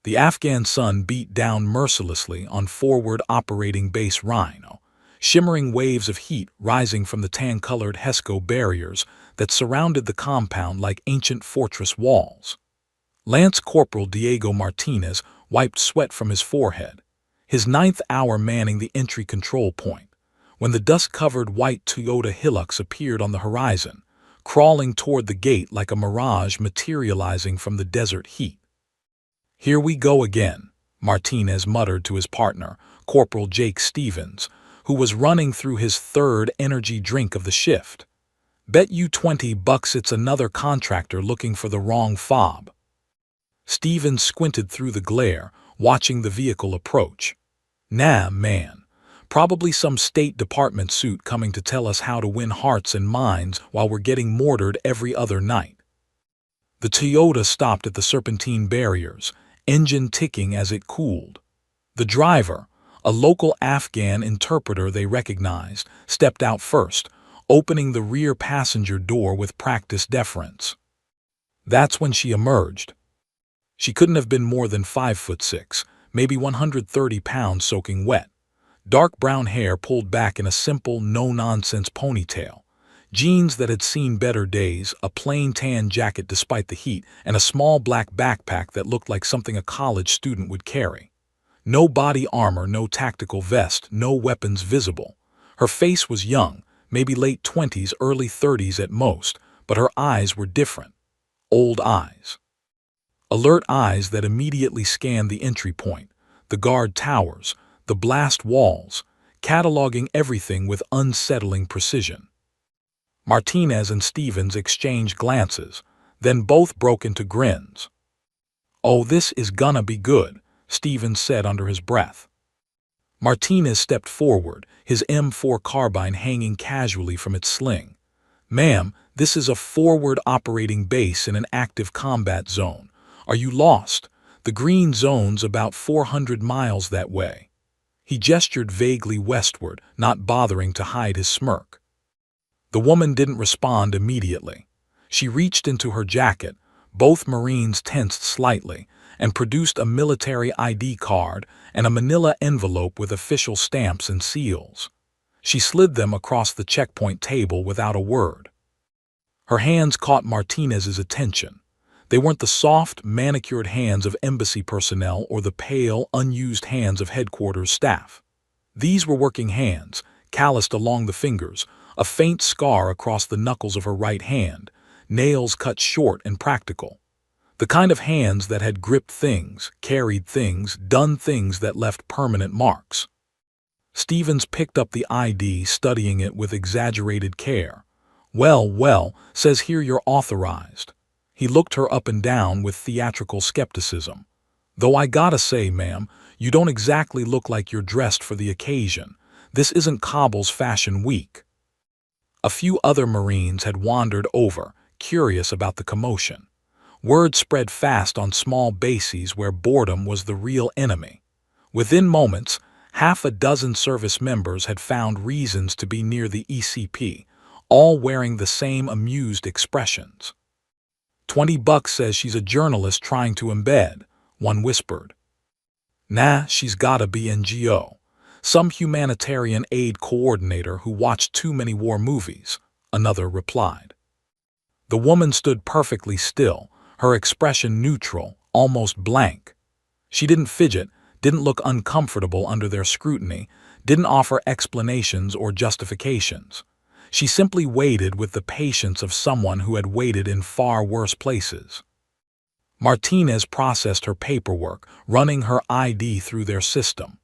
The Afghan sun beat down mercilessly on forward operating base Rhino, shimmering waves of heat rising from the tan-colored HESCO barriers that surrounded the compound like ancient fortress walls. Lance Corporal Diego Martinez wiped sweat from his forehead, his ninth hour manning the entry control point, when the dust-covered white Toyota Hilux appeared on the horizon, crawling toward the gate like a mirage materializing from the desert heat. "Here we go again," Martinez muttered to his partner, Corporal Jake Stevens, who was running through his third energy drink of the shift. "Bet you $20 it's another contractor looking for the wrong fob." Stevens squinted through the glare, watching the vehicle approach. "Nah, man. Probably some State Department suit coming to tell us how to win hearts and minds while we're getting mortared every other night." The Toyota stopped at the serpentine barriers, engine ticking as it cooled. The driver, a local Afghan interpreter they recognized, stepped out first, opening the rear passenger door with practiced deference. That's when she emerged. She couldn't have been more than 5'6", maybe 130 pounds soaking wet. Dark brown hair pulled back in a simple, no-nonsense ponytail. Jeans that had seen better days, a plain tan jacket despite the heat, and a small black backpack that looked like something a college student would carry. No body armor, no tactical vest, no weapons visible. Her face was young, maybe late 20s, early 30s at most, but her eyes were different. Old eyes. Alert eyes that immediately scanned the entry point, the guard towers, the blast walls, cataloging everything with unsettling precision. Martinez and Stevens exchanged glances, then both broke into grins. "Oh, this is gonna be good," Stevens said under his breath. Martinez stepped forward, his M4 carbine hanging casually from its sling. "Ma'am, this is a forward operating base in an active combat zone. Are you lost? The green zone's about 400 miles that way." He gestured vaguely westward, not bothering to hide his smirk. The woman didn't respond immediately. She reached into her jacket, both Marines tensed slightly, and produced a military ID card and a manila envelope with official stamps and seals. She slid them across the checkpoint table without a word. Her hands caught Martinez's attention. They weren't the soft, manicured hands of embassy personnel or the pale, unused hands of headquarters staff. These were working hands, calloused along the fingers, a faint scar across the knuckles of her right hand, nails cut short and practical. The kind of hands that had gripped things, carried things, done things that left permanent marks. Stevens picked up the ID, studying it with exaggerated care. Well, says here you're authorized." He looked her up and down with theatrical skepticism. "Though I gotta say, ma'am, you don't exactly look like you're dressed for the occasion. This isn't Kabul's Fashion Week." A few other Marines had wandered over, curious about the commotion. Word spread fast on small bases where boredom was the real enemy. Within moments, half a dozen service members had found reasons to be near the ECP, all wearing the same amused expressions. $20 says she's a journalist trying to embed, one whispered. "Nah, she's gotta be NGO. Some humanitarian aid coordinator who watched too many war movies," another replied. The woman stood perfectly still, her expression neutral, almost blank. She didn't fidget, didn't look uncomfortable under their scrutiny, didn't offer explanations or justifications. She simply waited with the patience of someone who had waited in far worse places. Martinez processed her paperwork, running her ID through their system.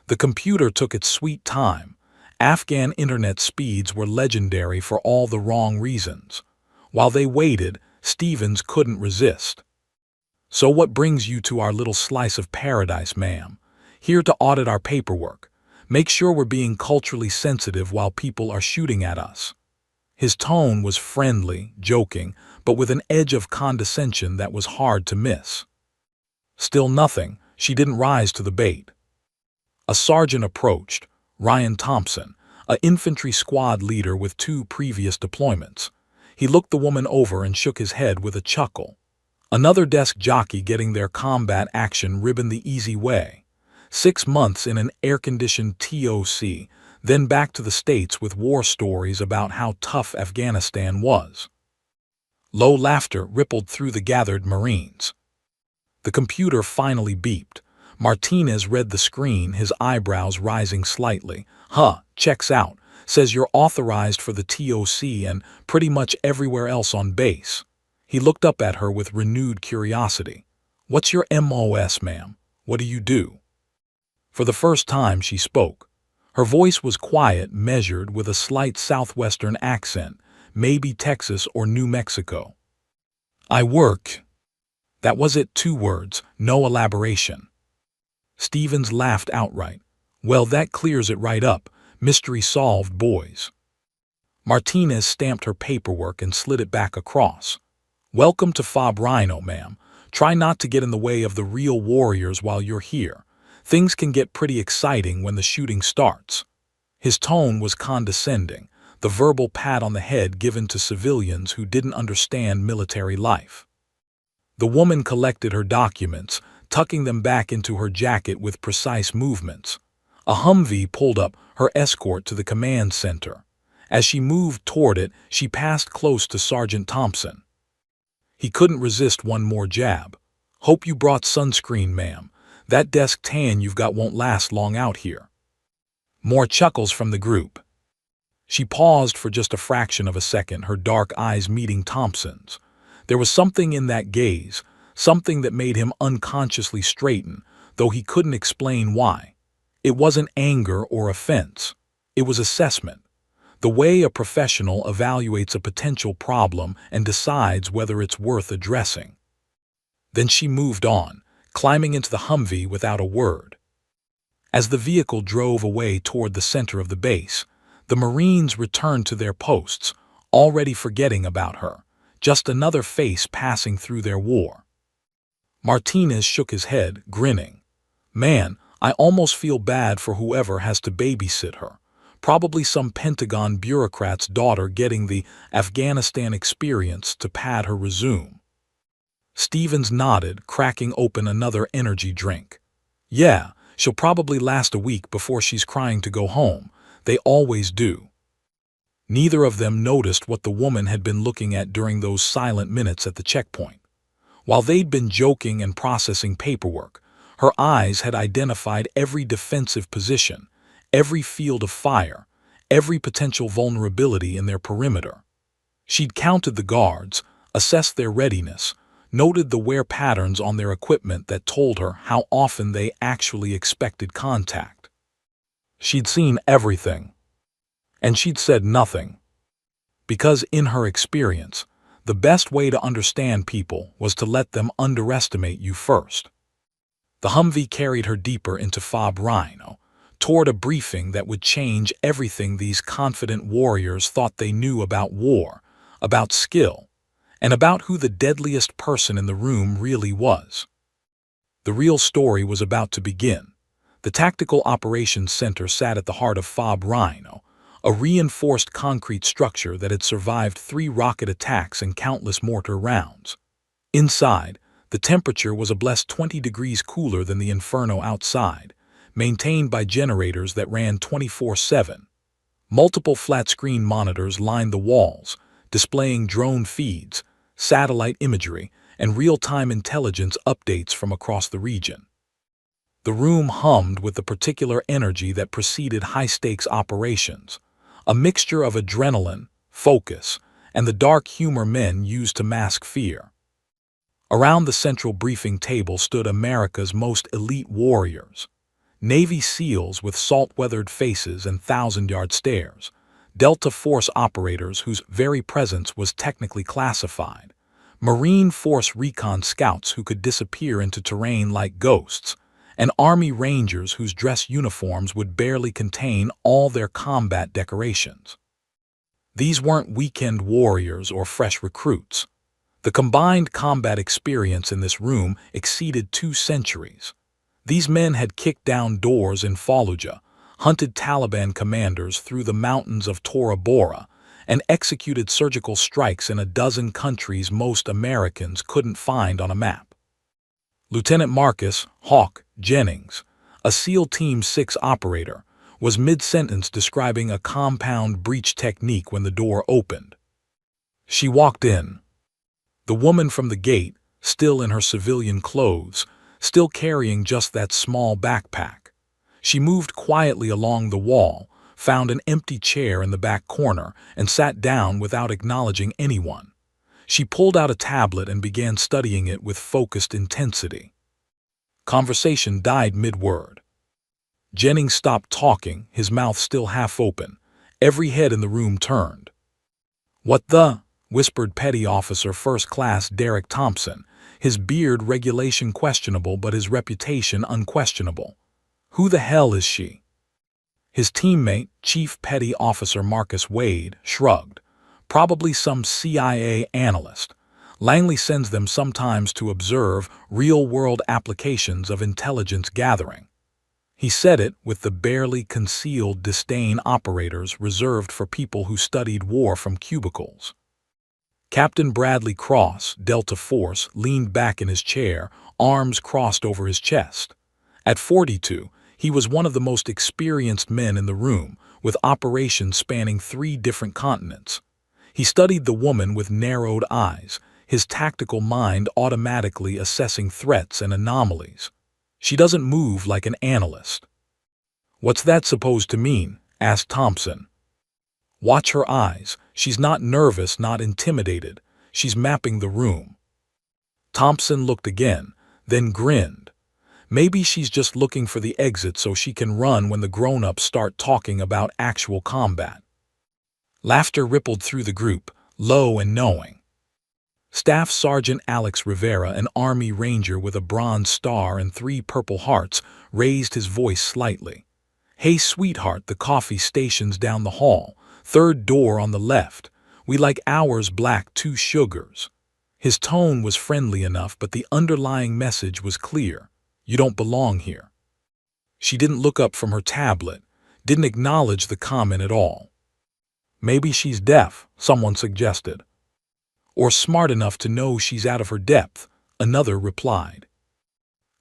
The computer took its sweet time. Afghan internet speeds were legendary for all the wrong reasons. While they waited, Stevens couldn't resist. "So what brings you to our little slice of paradise, ma'am? Here to audit our paperwork. Make sure we're being culturally sensitive while people are shooting at us." His tone was friendly, joking, but with an edge of condescension that was hard to miss. Still nothing, she didn't rise to the bait. A sergeant approached, Ryan Thompson, an infantry squad leader with 2 previous deployments. He looked the woman over and shook his head with a chuckle. Another desk jockey getting their combat action ribbon the easy way. 6 months in an air-conditioned TOC, then back to the States with war stories about how tough Afghanistan was. Low laughter rippled through the gathered Marines. The computer finally beeped. Martinez read the screen, his eyebrows rising slightly. Checks out. Says you're authorized for the TOC and pretty much everywhere else on base. He looked up at her with renewed curiosity. What's your MOS, ma'am? What do you do? For the first time she spoke. Her voice was quiet, measured, with a slight southwestern accent, maybe Texas or New Mexico. I work. That was it, 2 words, no elaboration. Stevens laughed outright. Well, that clears it right up. Mystery solved, boys. Martinez stamped her paperwork and slid it back across. Welcome to Fob Rhino, ma'am. Try not to get in the way of the real warriors while you're here. Things can get pretty exciting when the shooting starts. His tone was condescending, the verbal pat on the head given to civilians who didn't understand military life. The woman collected her documents, tucking them back into her jacket with precise movements. A Humvee pulled up, her escort to the command center. As she moved toward it, she passed close to Sergeant Thompson. He couldn't resist one more jab. Hope you brought sunscreen, ma'am. That desk tan you've got won't last long out here. More chuckles from the group. She paused for just a fraction of a second, her dark eyes meeting Thompson's. There was something in that gaze, something that made him unconsciously straighten, though he couldn't explain why. It wasn't anger or offense. It was assessment. The way a professional evaluates a potential problem and decides whether it's worth addressing. Then she moved on, climbing into the Humvee without a word. As the vehicle drove away toward the center of the base, the Marines returned to their posts, already forgetting about her, just another face passing through their war. Martinez shook his head, grinning. Man, I almost feel bad for whoever has to babysit her. Probably some Pentagon bureaucrat's daughter getting the Afghanistan experience to pad her resume. Stevens nodded, cracking open another energy drink. Yeah, she'll probably last a week before she's crying to go home. They always do. Neither of them noticed what the woman had been looking at during those silent minutes at the checkpoint. While they'd been joking and processing paperwork, her eyes had identified every defensive position, every field of fire, every potential vulnerability in their perimeter. She'd counted the guards, assessed their readiness, noted the wear patterns on their equipment that told her how often they actually expected contact. She'd seen everything. And she'd said nothing. Because in her experience, the best way to understand people was to let them underestimate you first. The Humvee carried her deeper into Fob Rhino, toward a briefing that would change everything these confident warriors thought they knew about war, about skill, and about who the deadliest person in the room really was. The real story was about to begin. The Tactical Operations Center sat at the heart of Fob Rhino, a reinforced concrete structure that had survived 3 rocket attacks and countless mortar rounds. Inside, the temperature was a blessed 20 degrees cooler than the inferno outside, maintained by generators that ran 24/7. Multiple flat-screen monitors lined the walls, displaying drone feeds, satellite imagery, and real-time intelligence updates from across the region. The room hummed with the particular energy that preceded high-stakes operations, a mixture of adrenaline, focus, and the dark humor men used to mask fear. Around the central briefing table stood America's most elite warriors, Navy SEALs with salt-weathered faces and thousand-yard stares, Delta Force operators whose very presence was technically classified, Marine Force recon scouts who could disappear into terrain like ghosts, and Army Rangers whose dress uniforms would barely contain all their combat decorations. These weren't weekend warriors or fresh recruits. The combined combat experience in this room exceeded 2 centuries. These men had kicked down doors in Fallujah, hunted Taliban commanders through the mountains of Tora Bora, and executed surgical strikes in a dozen countries most Americans couldn't find on a map. Lieutenant Marcus "Hawk" Jennings, a SEAL Team 6 operator, was mid-sentence describing a compound breach technique when the door opened. She walked in. The woman from the gate, still in her civilian clothes, still carrying just that small backpack. She moved quietly along the wall, found an empty chair in the back corner, and sat down without acknowledging anyone. She pulled out a tablet and began studying it with focused intensity. Conversation died mid-word. Jennings stopped talking, his mouth still half open. Every head in the room turned. "What the?" whispered Petty Officer First Class Derek Thompson, his beard regulation questionable but his reputation unquestionable. "Who the hell is she?" His teammate, Chief Petty Officer Marcus Wade, shrugged. "Probably some CIA analyst. Langley sends them sometimes to observe real-world applications of intelligence gathering." He said it with the barely concealed disdain operators reserved for people who studied war from cubicles. Captain Bradley Cross, Delta Force, leaned back in his chair, arms crossed over his chest. At 42, he was one of the most experienced men in the room, with operations spanning 3 different continents. He studied the woman with narrowed eyes, his tactical mind automatically assessing threats and anomalies. "She doesn't move like an analyst." "What's that supposed to mean?" asked Thompson. "Watch her eyes. She's not nervous, not intimidated. She's mapping the room." Thompson looked again, then grinned. "Maybe she's just looking for the exit so she can run when the grown-ups start talking about actual combat." Laughter rippled through the group, low and knowing. Staff Sergeant Alex Rivera, an Army Ranger with a bronze star and 3 Purple Hearts, raised his voice slightly. "Hey, sweetheart, the coffee station's down the hall. 3rd door on the left. We like ours black, 2 sugars." His tone was friendly enough, but the underlying message was clear. You don't belong here. She didn't look up from her tablet, didn't acknowledge the comment at all. "Maybe she's deaf," someone suggested. "Or smart enough to know she's out of her depth," another replied.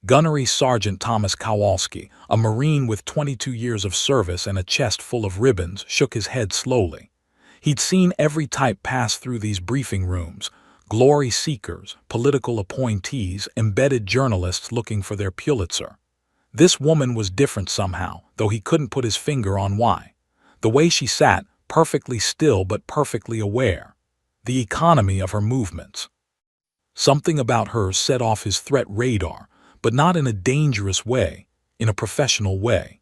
Gunnery Sergeant Thomas Kowalski, a Marine with 22 years of service and a chest full of ribbons, shook his head slowly. He'd seen every type pass through these briefing rooms: glory seekers, political appointees, embedded journalists looking for their Pulitzer. This woman was different somehow, though he couldn't put his finger on why. The way she sat, perfectly still but perfectly aware. The economy of her movements. Something about her set off his threat radar, but not in a dangerous way, in a professional way.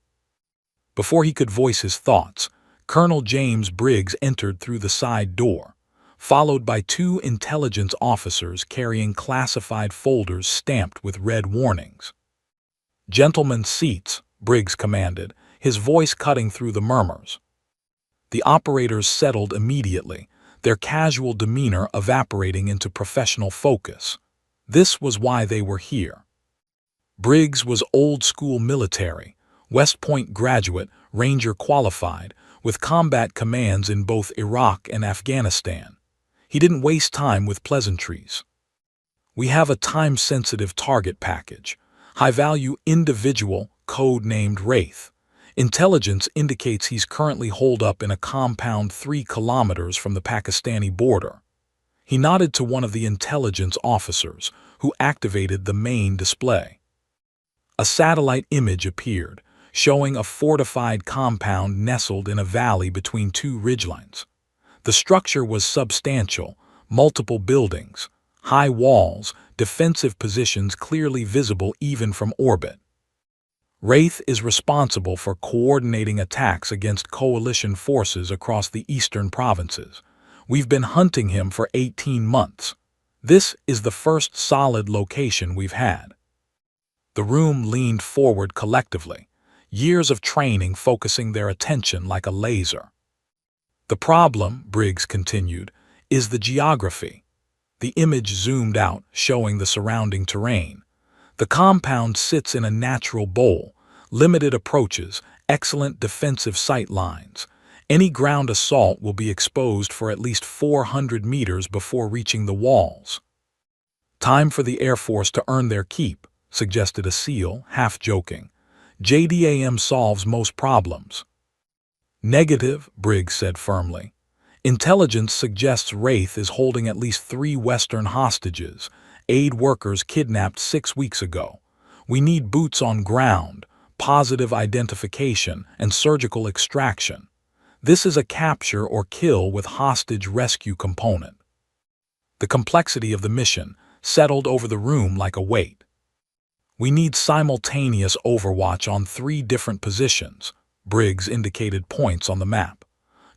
Before he could voice his thoughts, Colonel James Briggs entered through the side door, followed by 2 intelligence officers carrying classified folders stamped with red warnings. "Gentlemen's seats," Briggs commanded, his voice cutting through the murmurs. The operators settled immediately, their casual demeanor evaporating into professional focus. This was why they were here. Briggs was old-school military, West Point graduate, Ranger qualified, with combat commands in both Iraq and Afghanistan. He didn't waste time with pleasantries. "We have a time-sensitive target package. High-value individual, code-named Wraith. Intelligence indicates he's currently holed up in a compound 3 kilometers from the Pakistani border." He nodded to one of the intelligence officers, who activated the main display. A satellite image appeared, showing a fortified compound nestled in a valley between 2 ridgelines. The structure was substantial, multiple buildings, high walls, defensive positions clearly visible even from orbit. Wraith is responsible for coordinating attacks against coalition forces across the eastern provinces. We've been hunting him for 18 months. This is the first solid location we've had. The room leaned forward collectively, years of training focusing their attention like a laser. "The problem," Briggs continued, "is the geography." The image zoomed out, showing the surrounding terrain. The compound sits in a natural bowl, limited approaches, excellent defensive sight lines. Any ground assault will be exposed for at least 400 meters before reaching the walls. Time for the Air Force to earn their keep, suggested a SEAL, half joking. JDAM solves most problems. Negative, Briggs said firmly. Intelligence suggests Wraith is holding at least 3 Western hostages, aid workers kidnapped 6 weeks ago. We need boots on ground, positive identification, and surgical extraction. This is a capture or kill with hostage rescue component. The complexity of the mission settled over the room like a weight. We need simultaneous overwatch on 3 different positions. Briggs indicated points on the map.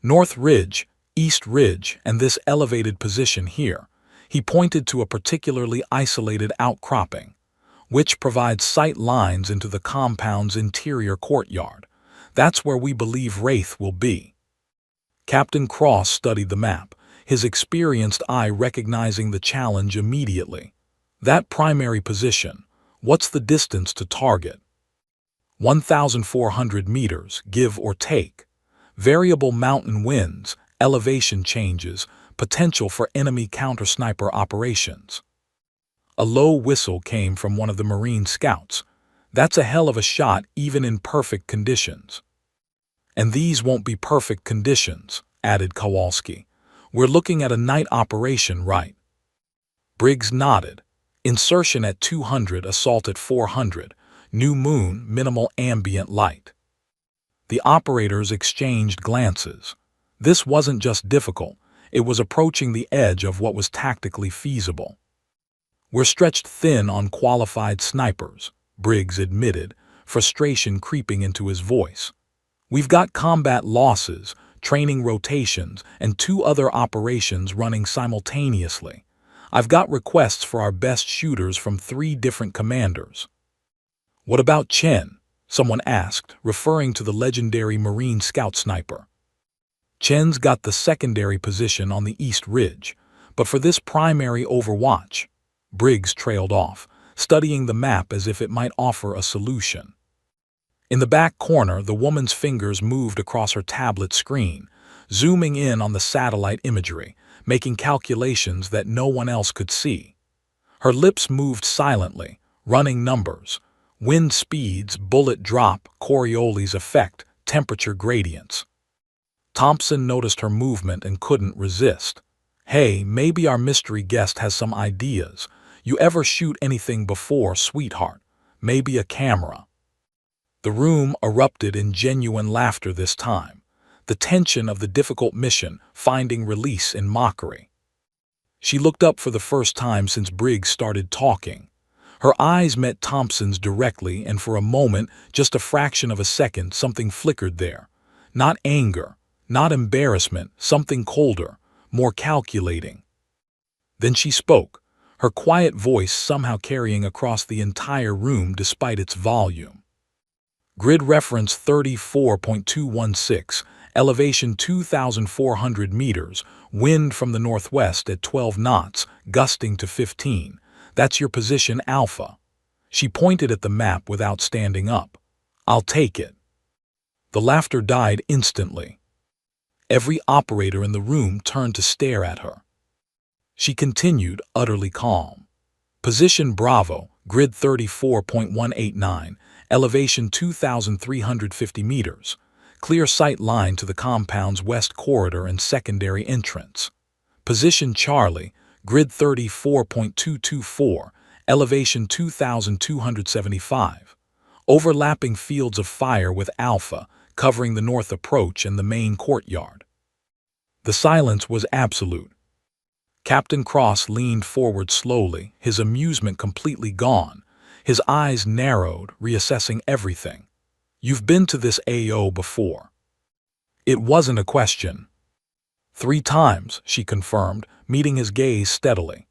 North Ridge, East Ridge, and this elevated position here. He pointed to a particularly isolated outcropping, which provides sight lines into the compound's interior courtyard. That's where we believe Wraith will be. Captain Cross studied the map, his experienced eye recognizing the challenge immediately. That primary position, what's the distance to target? 1,400 meters, give or take. Variable mountain winds, elevation changes, potential for enemy counter-sniper operations. A low whistle came from one of the Marine scouts. That's a hell of a shot even in perfect conditions. And these won't be perfect conditions, added Kowalski. We're looking at a night operation, right? Briggs nodded. Insertion at 200, assault at 400. New moon, minimal ambient light. The operators exchanged glances. This wasn't just difficult, it was approaching the edge of what was tactically feasible. We're stretched thin on qualified snipers, Briggs admitted, frustration creeping into his voice. We've got combat losses, training rotations, and 2 other operations running simultaneously. I've got requests for our best shooters from 3 different commanders. What about Chen? Someone asked, referring to the legendary Marine scout sniper. Chen's got the secondary position on the East Ridge, but for this primary overwatch, Briggs trailed off, studying the map as if it might offer a solution. In the back corner, the woman's fingers moved across her tablet screen, zooming in on the satellite imagery, making calculations that no one else could see. Her lips moved silently, running numbers, wind speeds, bullet drop, Coriolis effect, temperature gradients. Thompson noticed her movement and couldn't resist. Hey, maybe our mystery guest has some ideas. You ever shoot anything before, sweetheart? Maybe a camera. The room erupted in genuine laughter this time, the tension of the difficult mission finding release in mockery. She looked up for the first time since Briggs started talking. Her eyes met Thompson's directly, and for a moment, just a fraction of a second, something flickered there. Not anger, not embarrassment, something colder, more calculating. Then she spoke, her quiet voice somehow carrying across the entire room despite its volume. Grid reference 34.216, elevation 2,400 meters, wind from the northwest at 12 knots, gusting to 15. That's your position, Alpha. She pointed at the map without standing up. I'll take it. The laughter died instantly. Every operator in the room turned to stare at her. She continued, utterly calm. Position Bravo, grid 34.189, elevation 2,350 meters. Clear sight line to the compound's west corridor and secondary entrance. Position Charlie, grid 34.224, elevation 2,275. Overlapping fields of fire with Alpha, covering the north approach and the main courtyard. The silence was absolute. Captain Cross leaned forward slowly, his amusement completely gone. His eyes narrowed, reassessing everything. You've been to this AO before. It wasn't a question. 3 times, she confirmed, meeting his gaze steadily.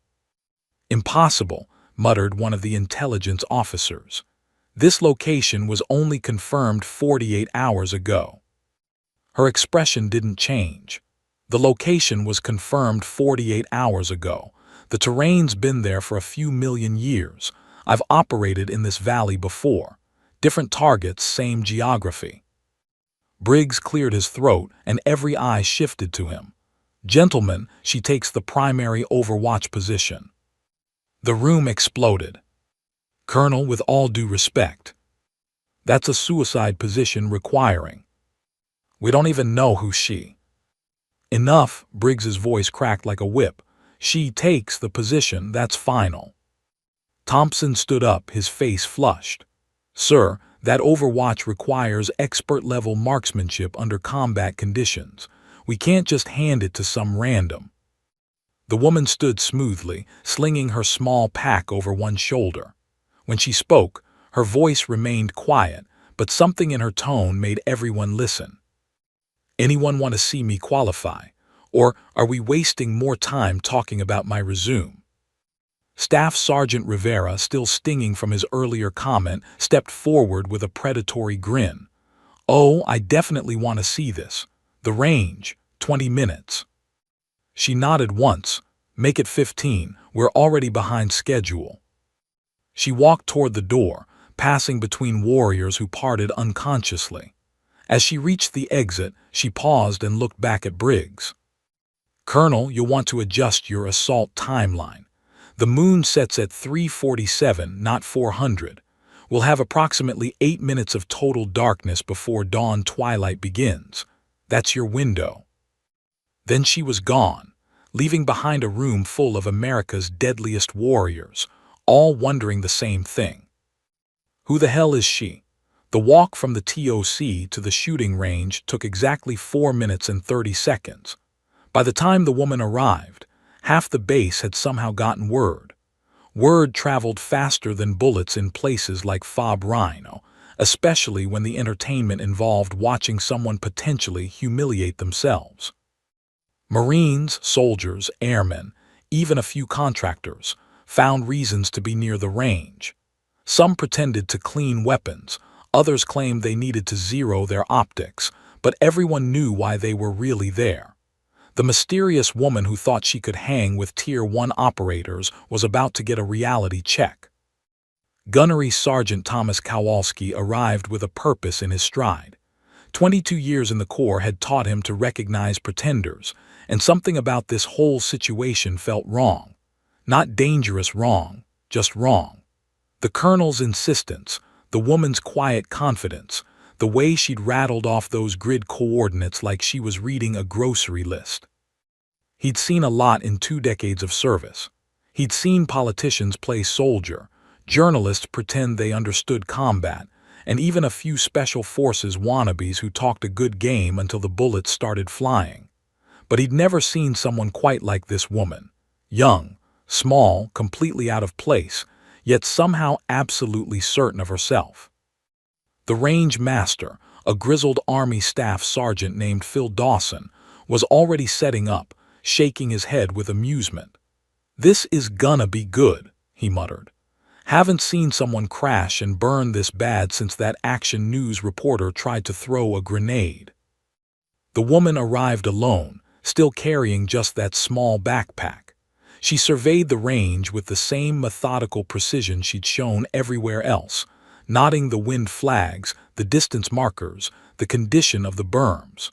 Impossible, muttered one of the intelligence officers. This location was only confirmed 48 hours ago. Her expression didn't change. The location was confirmed 48 hours ago. The terrain's been there for a few million years. I've operated in this valley before. Different targets, same geography. Briggs cleared his throat, and every eye shifted to him. "Gentlemen, she takes the primary overwatch position." The room exploded. "Colonel, with all due respect, that's a suicide position requiring. We don't even know who she—" "Enough," Briggs's voice cracked like a whip. "She takes the position, that's final." Thompson stood up, his face flushed. "Sir, that overwatch requires expert-level marksmanship under combat conditions. We can't just hand it to some random." The woman stood smoothly, slinging her small pack over one shoulder. When she spoke, her voice remained quiet, but something in her tone made everyone listen. "Anyone want to see me qualify? Or are we wasting more time talking about my resume?" Staff Sergeant Rivera, still stinging from his earlier comment, stepped forward with a predatory grin. "Oh, I definitely want to see this. The range, 20 minutes. She nodded once. "Make it 15, we're already behind schedule." She walked toward the door, passing between warriors who parted unconsciously. As she reached the exit, she paused and looked back at Briggs. "Colonel, you'll want to adjust your assault timeline. The moon sets at 3:47, not 400. We'll have approximately 8 minutes of total darkness before dawn twilight begins. That's your window." Then she was gone, leaving behind a room full of America's deadliest warriors, all wondering the same thing. Who the hell is she? The walk from the TOC to the shooting range took exactly 4 minutes and 30 seconds. By the time the woman arrived, half the base had somehow gotten word. Word traveled faster than bullets in places like Fob Rhino, especially when the entertainment involved watching someone potentially humiliate themselves. Marines, soldiers, airmen, even a few contractors, found reasons to be near the range. Some pretended to clean weapons, others claimed they needed to zero their optics, but everyone knew why they were really there. The mysterious woman who thought she could hang with Tier 1 operators was about to get a reality check. Gunnery Sergeant Thomas Kowalski arrived with a purpose in his stride. 22 years in the Corps had taught him to recognize pretenders, and something about this whole situation felt wrong. Not dangerous wrong, just wrong. The colonel's insistence, the woman's quiet confidence, the way she'd rattled off those grid coordinates like she was reading a grocery list. He'd seen a lot in 2 decades of service. He'd seen politicians play soldier, journalists pretend they understood combat, and even a few special forces wannabes who talked a good game until the bullets started flying. But he'd never seen someone quite like this woman. Young, small, completely out of place, yet somehow absolutely certain of herself. The range master, a grizzled Army staff sergeant named Phil Dawson, was already setting up, shaking his head with amusement. "This is gonna be good," he muttered. "Haven't seen someone crash and burn this bad since that Action News reporter tried to throw a grenade." The woman arrived alone, still carrying just that small backpack. She surveyed the range with the same methodical precision she'd shown everywhere else, nodding the wind flags, the distance markers, the condition of the berms.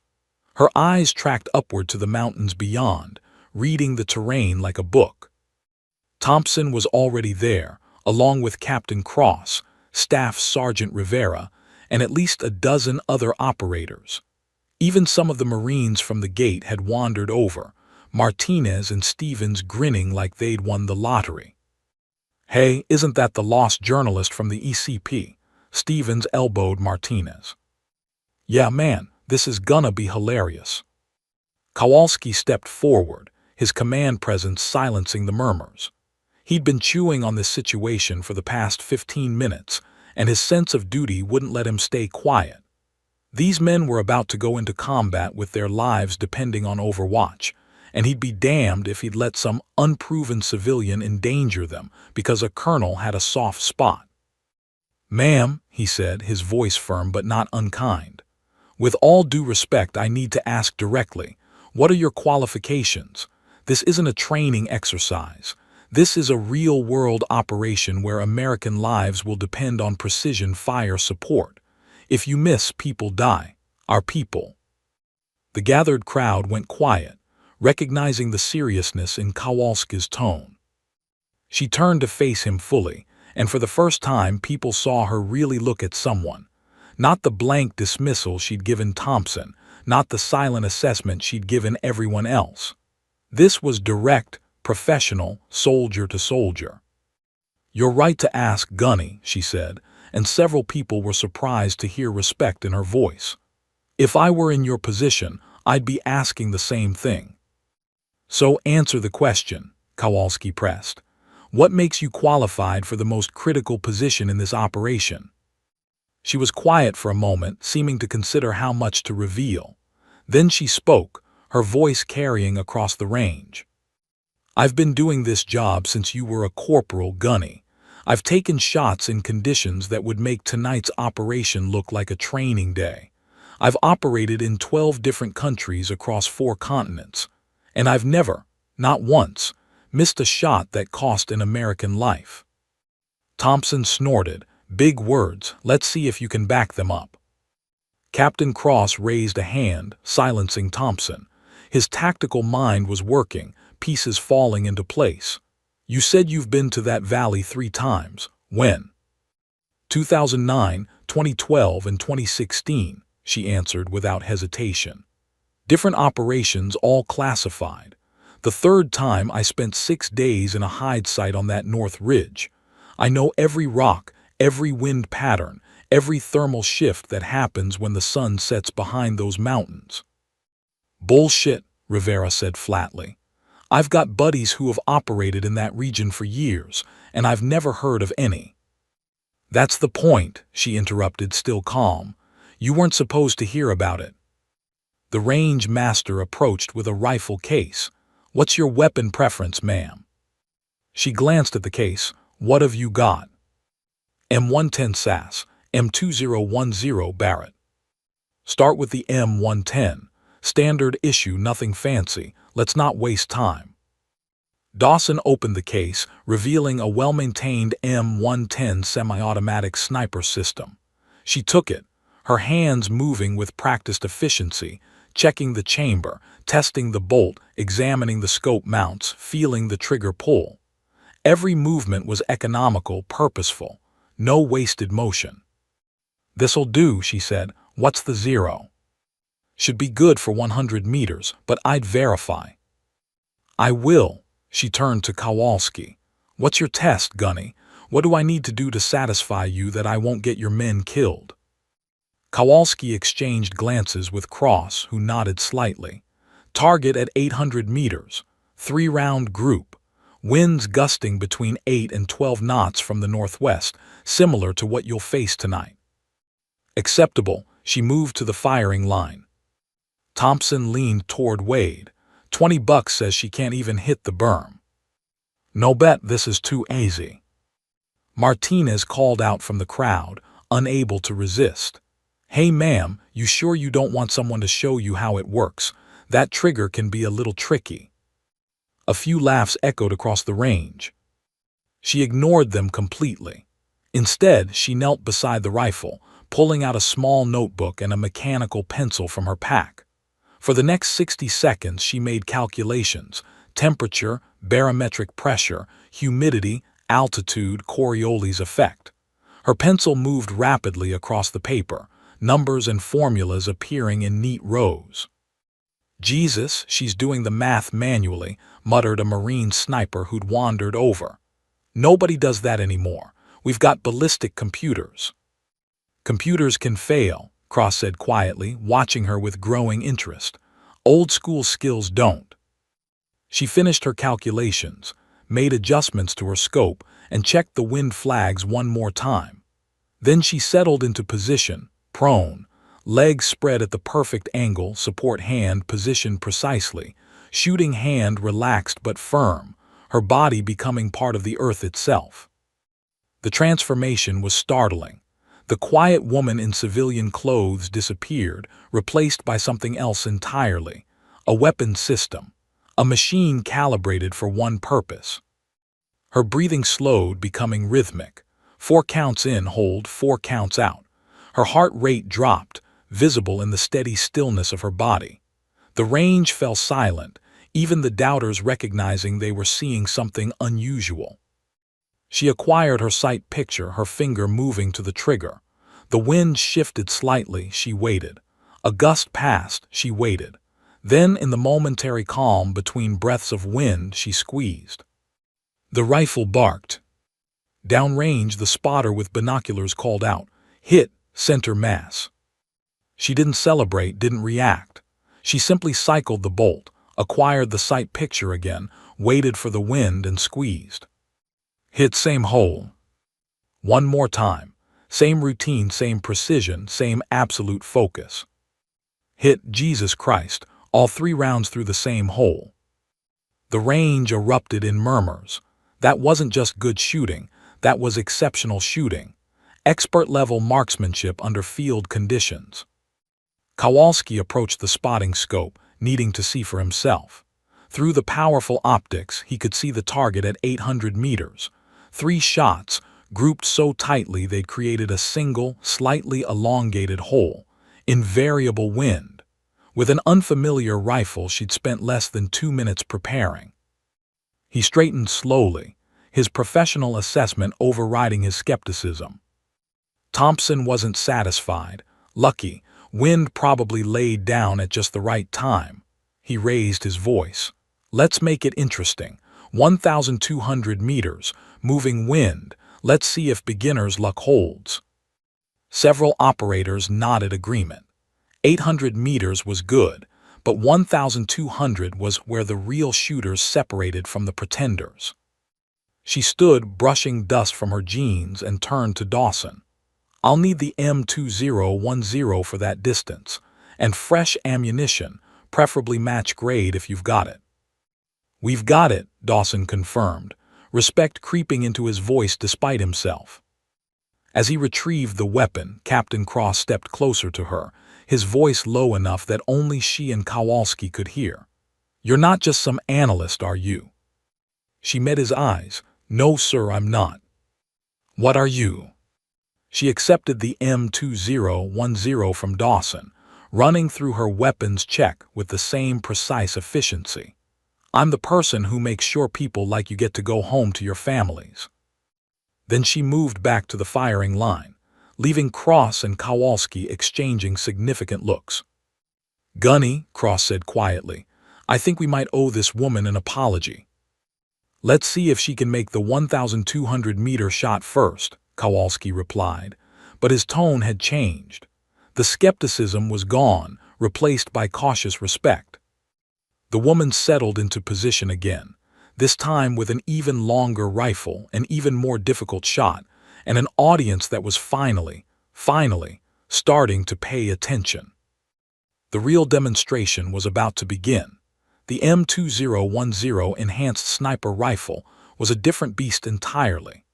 Her eyes tracked upward to the mountains beyond, reading the terrain like a book. Thompson was already there, along with Captain Cross, Staff Sergeant Rivera, and at least a dozen other operators. Even some of the Marines from the gate had wandered over, Martinez and Stevens grinning like they'd won the lottery. "Hey, isn't that the lost journalist from the ECP?" Stevens elbowed Martinez. "Yeah, man, this is gonna be hilarious." Kowalski stepped forward, his command presence silencing the murmurs. He'd been chewing on this situation for the past 15 minutes, and his sense of duty wouldn't let him stay quiet. These men were about to go into combat with their lives depending on Overwatch, and he'd be damned if he'd let some unproven civilian endanger them because a colonel had a soft spot. "Ma'am," he said, his voice firm but not unkind, "with all due respect, I need to ask directly, what are your qualifications? This isn't a training exercise. This is a real-world operation where American lives will depend on precision fire support. If you miss, people die. Our people. The gathered crowd went quiet, recognizing the seriousness in Kowalski's tone. She turned to face him fully, and for the first time people saw her really look at someone. Not the blank dismissal she'd given Thompson, not the silent assessment she'd given everyone else. This was direct, professional, soldier to soldier. "You're right to ask, Gunny," she said, and several people were surprised to hear respect in her voice. "If I were in your position, I'd be asking the same thing." "So answer the question," Kowalski pressed. "What makes you qualified for the most critical position in this operation?" She was quiet for a moment, seeming to consider how much to reveal. Then she spoke, her voice carrying across the range. "I've been doing this job since you were a corporal, Gunny. I've taken shots in conditions that would make tonight's operation look like a training day. I've operated in 12 different countries across 4 continents. And I've never, not once, missed a shot that cost an American life." Thompson snorted. "Big words, let's see if you can back them up." Captain Cross raised a hand, silencing Thompson. His tactical mind was working, pieces falling into place. "You said you've been to that valley 3 times. When?" 2009, 2012, and 2016, she answered without hesitation. "Different operations, all classified. The 3rd time I spent 6 days in a hide site on that North Ridge. I know every rock, every wind pattern, every thermal shift that happens when the sun sets behind those mountains." "Bullshit," Rivera said flatly. "I've got buddies who have operated in that region for years, and I've never heard of any." "That's the point," she interrupted, still calm. "You weren't supposed to hear about it." The range master approached with a rifle case. "What's your weapon preference, ma'am?" She glanced at the case. "What have you got?" "M110 SAS, M2010 Barrett." "Start with the M110. Standard issue, nothing fancy. Let's not waste time." Dawson opened the case, revealing a well-maintained M110 semi-automatic sniper system. She took it, her hands moving with practiced efficiency, checking the chamber, testing the bolt, examining the scope mounts, feeling the trigger pull. Every movement was economical, purposeful. No wasted motion. "This'll do," she said. "What's the 0? "Should be good for 100 meters, but I'd verify." "I will." She turned to Kowalski. "What's your test, Gunny? What do I need to do to satisfy you that I won't get your men killed?" Kowalski exchanged glances with Cross, who nodded slightly. "Target at 800 meters. 3-round group. Winds gusting between 8 and 12 knots from the northwest, similar to what you'll face tonight." "Acceptable." She moved to the firing line. Thompson leaned toward Wade. $20 says she can't even hit the berm." "No bet this is too easy." Martinez called out from the crowd, unable to resist. "Hey ma'am, you sure you don't want someone to show you how it works? That trigger can be a little tricky." A few laughs echoed across the range. She ignored them completely. Instead, she knelt beside the rifle, pulling out a small notebook and a mechanical pencil from her pack. For the next 60 seconds, she made calculations: temperature, barometric pressure, humidity, altitude, Coriolis effect. Her pencil moved rapidly across the paper, numbers and formulas appearing in neat rows. "Jesus, she's doing the math manually," muttered a Marine sniper who'd wandered over. "Nobody does that anymore. We've got ballistic computers." "Computers can fail," Cross said quietly, watching her with growing interest. "Old-school skills don't." She finished her calculations, made adjustments to her scope, and checked the wind flags one more time. Then she settled into position, prone, legs spread at the perfect angle, support hand positioned precisely, shooting hand relaxed but firm, her body becoming part of the earth itself. The transformation was startling. The quiet woman in civilian clothes disappeared, replaced by something else entirely: a weapon system, a machine calibrated for one purpose. Her breathing slowed, becoming rhythmic. 4 counts in, hold, 4 counts out. Her heart rate dropped, visible in the steady stillness of her body. The range fell silent, even the doubters recognizing they were seeing something unusual. She acquired her sight picture, her finger moving to the trigger. The wind shifted slightly, she waited. A gust passed, she waited. Then, in the momentary calm between breaths of wind, she squeezed. The rifle barked. Downrange, the spotter with binoculars called out, "Hit, center mass." She didn't celebrate, didn't react. She simply cycled the bolt, acquired the sight picture again, waited for the wind and squeezed. Hit same hole. One more time. Same routine, same precision, same absolute focus. Hit, Jesus Christ, all 3 rounds through the same hole. The range erupted in murmurs. That wasn't just good shooting, that was exceptional shooting. Expert-level marksmanship under field conditions. Kowalski approached the spotting scope, needing to see for himself. Through the powerful optics, he could see the target at 800 meters. 3 shots, grouped so tightly they'd created a single, slightly elongated hole. Invariable wind. With an unfamiliar rifle she'd spent less than 2 minutes preparing. He straightened slowly, his professional assessment overriding his skepticism. Thompson wasn't satisfied. Lucky, wind probably laid down at just the right time. He raised his voice. Let's make it interesting. 1,200 meters, moving wind. Let's see if beginner's luck holds. Several operators nodded agreement. 800 meters was good, but 1,200 was where the real shooters separated from the pretenders. She stood, brushing dust from her jeans, and turned to Dawson. I'll need the M2010 for that distance, and fresh ammunition, preferably match grade if you've got it. We've got it, Dawson confirmed, respect creeping into his voice despite himself. As he retrieved the weapon, Captain Cross stepped closer to her, his voice low enough that only she and Kowalski could hear. You're not just some analyst, are you? She met his eyes. No, sir, I'm not. What are you? She accepted the M2010 from Dawson, running through her weapons check with the same precise efficiency. I'm the person who makes sure people like you get to go home to your families. Then she moved back to the firing line, leaving Cross and Kowalski exchanging significant looks. Gunny, Cross said quietly, I think we might owe this woman an apology. Let's see if she can make the 1,200-meter shot first, Kowalski replied, but his tone had changed. The skepticism was gone, replaced by cautious respect. The woman settled into position again, this time with an even longer rifle, an even more difficult shot, and an audience that was finally starting to pay attention. The real demonstration was about to begin. The M2010 enhanced sniper rifle was a different beast entirely.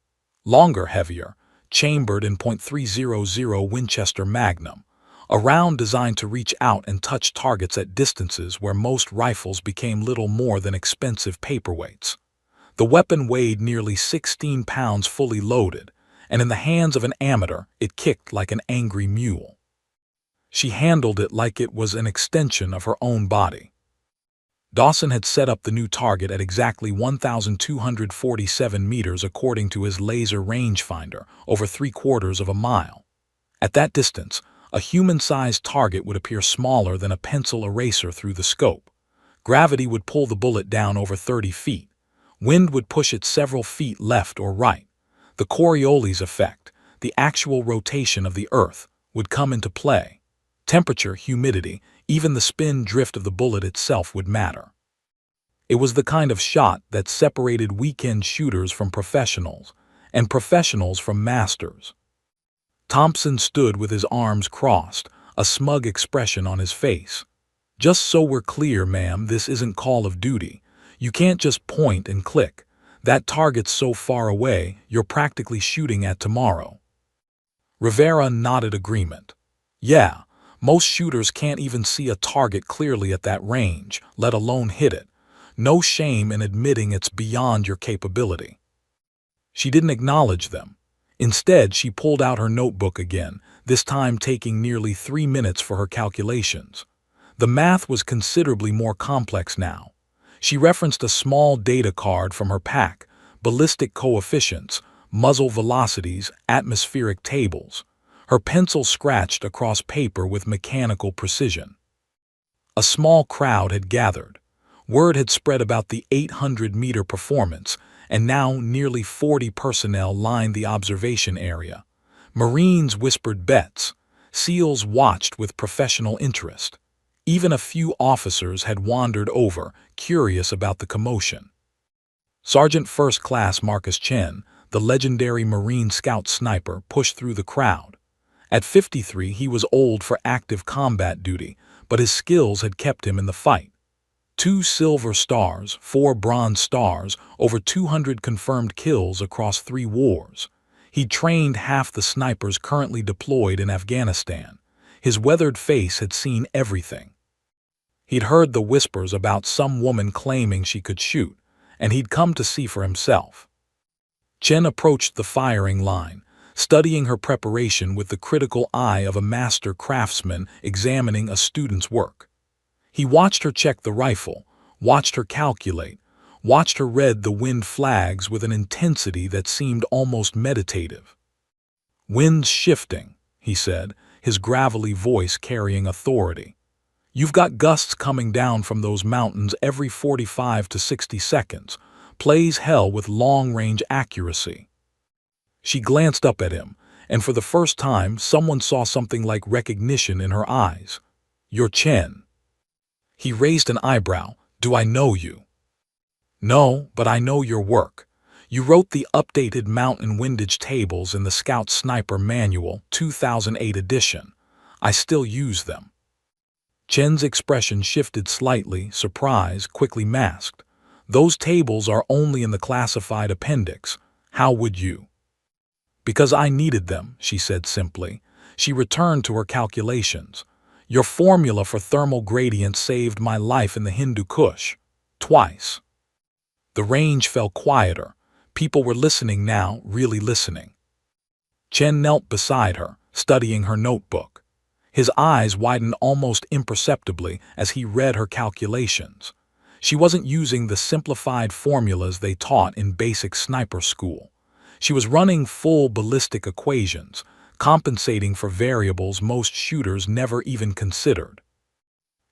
Longer, heavier, chambered in .300 Winchester Magnum, a round designed to reach out and touch targets at distances where most rifles became little more than expensive paperweights. The weapon weighed nearly 16 pounds fully loaded, and in the hands of an amateur it kicked like an angry mule. She handled it like it was an extension of her own body. Dawson had set up the new target at exactly 1,247 meters according to his laser rangefinder, over 3/4 of a mile. At that distance, a human-sized target would appear smaller than a pencil eraser through the scope. Gravity would pull the bullet down over 30 feet. Wind would push it several feet left or right. The Coriolis effect, the actual rotation of the Earth, would come into play. Temperature, humidity, even the spin drift of the bullet itself would matter. It was the kind of shot that separated weekend shooters from professionals, and professionals from masters. Thompson stood with his arms crossed, a smug expression on his face. Just so we're clear, ma'am, this isn't Call of Duty. You can't just point and click. That target's so far away, you're practically shooting at tomorrow. Rivera nodded agreement. Yeah, most shooters can't even see a target clearly at that range, let alone hit it. No shame in admitting it's beyond your capability. She didn't acknowledge them. Instead, she pulled out her notebook again, this time taking nearly 3 minutes for her calculations. The math was considerably more complex now. She referenced a small data card from her pack, ballistic coefficients, muzzle velocities, atmospheric tables. Her pencil scratched across paper with mechanical precision. A small crowd had gathered. Word had spread about the 800-meter performance, and now nearly 40 personnel lined the observation area. Marines whispered bets. SEALs watched with professional interest. Even a few officers had wandered over, curious about the commotion. Sergeant First Class Marcus Chen, the legendary Marine Scout sniper, pushed through the crowd. At 53, he was old for active combat duty, but his skills had kept him in the fight. 2 silver stars, 4 bronze stars, over 200 confirmed kills across 3 wars. He'd trained half the snipers currently deployed in Afghanistan. His weathered face had seen everything. He'd heard the whispers about some woman claiming she could shoot, and he'd come to see for himself. Chen approached the firing line, studying her preparation with the critical eye of a master craftsman examining a student's work. He watched her check the rifle, watched her calculate, watched her read the wind flags with an intensity that seemed almost meditative. "Wind's shifting," he said, his gravelly voice carrying authority. "You've got gusts coming down from those mountains every 45 to 60 seconds. Plays hell with long-range accuracy." She glanced up at him, and for the first time someone saw something like recognition in her eyes. "You're Chen." He raised an eyebrow. "Do I know you?" "No, but I know your work. You wrote the updated mountain windage tables in the Scout Sniper Manual, 2008 edition. I still use them." Chen's expression shifted slightly, surprise quickly masked. "Those tables are only in the classified appendix. How would you?" "Because I needed them," she said simply. She returned to her calculations. "Your formula for thermal gradient saved my life in the Hindu Kush. Twice." The range fell quieter. People were listening now, really listening. Chen knelt beside her, studying her notebook. His eyes widened almost imperceptibly as he read her calculations. She wasn't using the simplified formulas they taught in basic sniper school. She was running full ballistic equations, compensating for variables most shooters never even considered.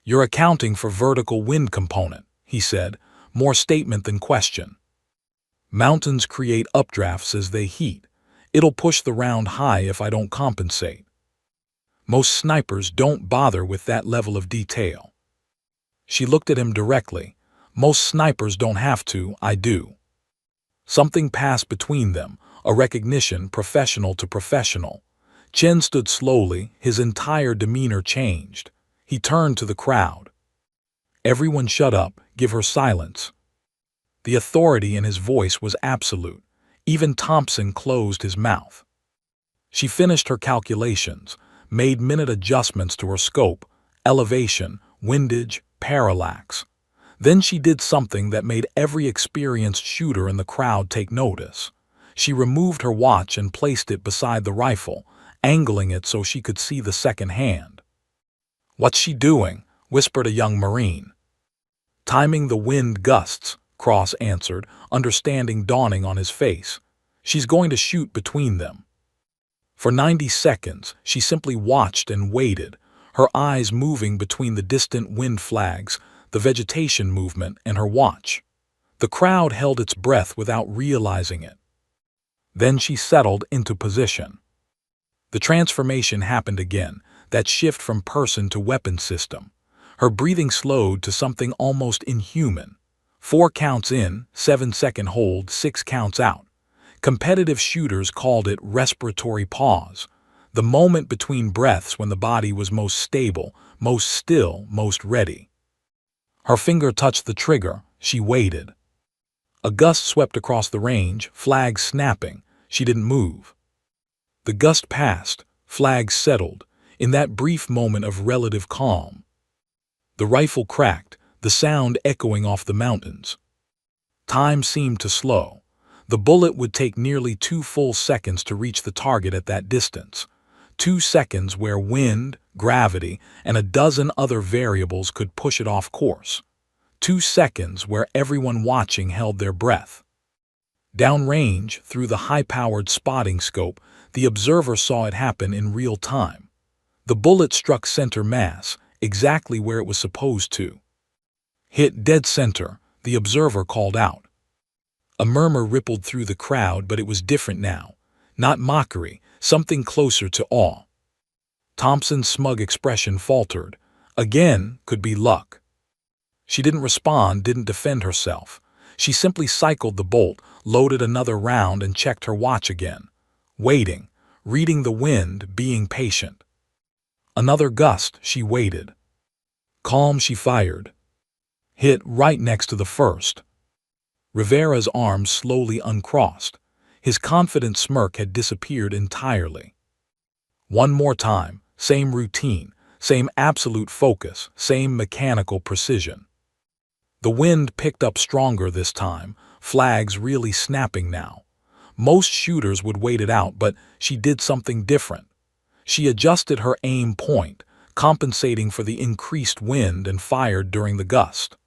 "You're accounting for vertical wind component," he said, more statement than question. "Mountains create updrafts as they heat. It'll push the round high if I don't compensate." Most snipers don't bother with that level of detail. She looked at him directly. "Most snipers don't have to, I do." Something passed between them, a recognition professional to professional. Chen stood slowly, his entire demeanor changed. He turned to the crowd. "Everyone shut up, give her silence." The authority in his voice was absolute. Even Thompson closed his mouth. She finished her calculations, made minute adjustments to her scope, elevation, windage, parallax. Then she did something that made every experienced shooter in the crowd take notice. She removed her watch and placed it beside the rifle, angling it so she could see the second hand. "What's she doing?" whispered a young Marine. "Timing the wind gusts," Cross answered, understanding dawning on his face. "She's going to shoot between them." For 90 seconds, she simply watched and waited, her eyes moving between the distant wind flags, the vegetation movement, and her watch. The crowd held its breath without realizing it. Then she settled into position. The transformation happened again, that shift from person to weapon system. Her breathing slowed to something almost inhuman. 4 counts in, 7-second hold, 6 counts out. Competitive shooters called it respiratory pause, the moment between breaths when the body was most stable, most still, most ready. Her finger touched the trigger. She waited. A gust swept across the range, flags snapping. She didn't move. The gust passed, flags settled, in that brief moment of relative calm. The rifle cracked, the sound echoing off the mountains. Time seemed to slow. The bullet would take nearly 2 full seconds to reach the target at that distance. 2 seconds where wind, gravity, and a dozen other variables could push it off course. 2 seconds where everyone watching held their breath. Downrange, through the high-powered spotting scope, the observer saw it happen in real time. The bullet struck center mass, exactly where it was supposed to. "Hit dead center," the observer called out. A murmur rippled through the crowd, but it was different now. Not mockery, something closer to awe. Thompson's smug expression faltered. Again, could be luck. She didn't respond, didn't defend herself. She simply cycled the bolt, loaded another round, and checked her watch again. Waiting, reading the wind, being patient. Another gust, she waited. Calm, she fired. Hit right next to the first. Rivera's arms slowly uncrossed. His confident smirk had disappeared entirely. One more time, same routine, same absolute focus, same mechanical precision. The wind picked up stronger this time, flags really snapping now. Most shooters would wait it out, but she did something different. She adjusted her aim point, compensating for the increased wind, and fired during the gust.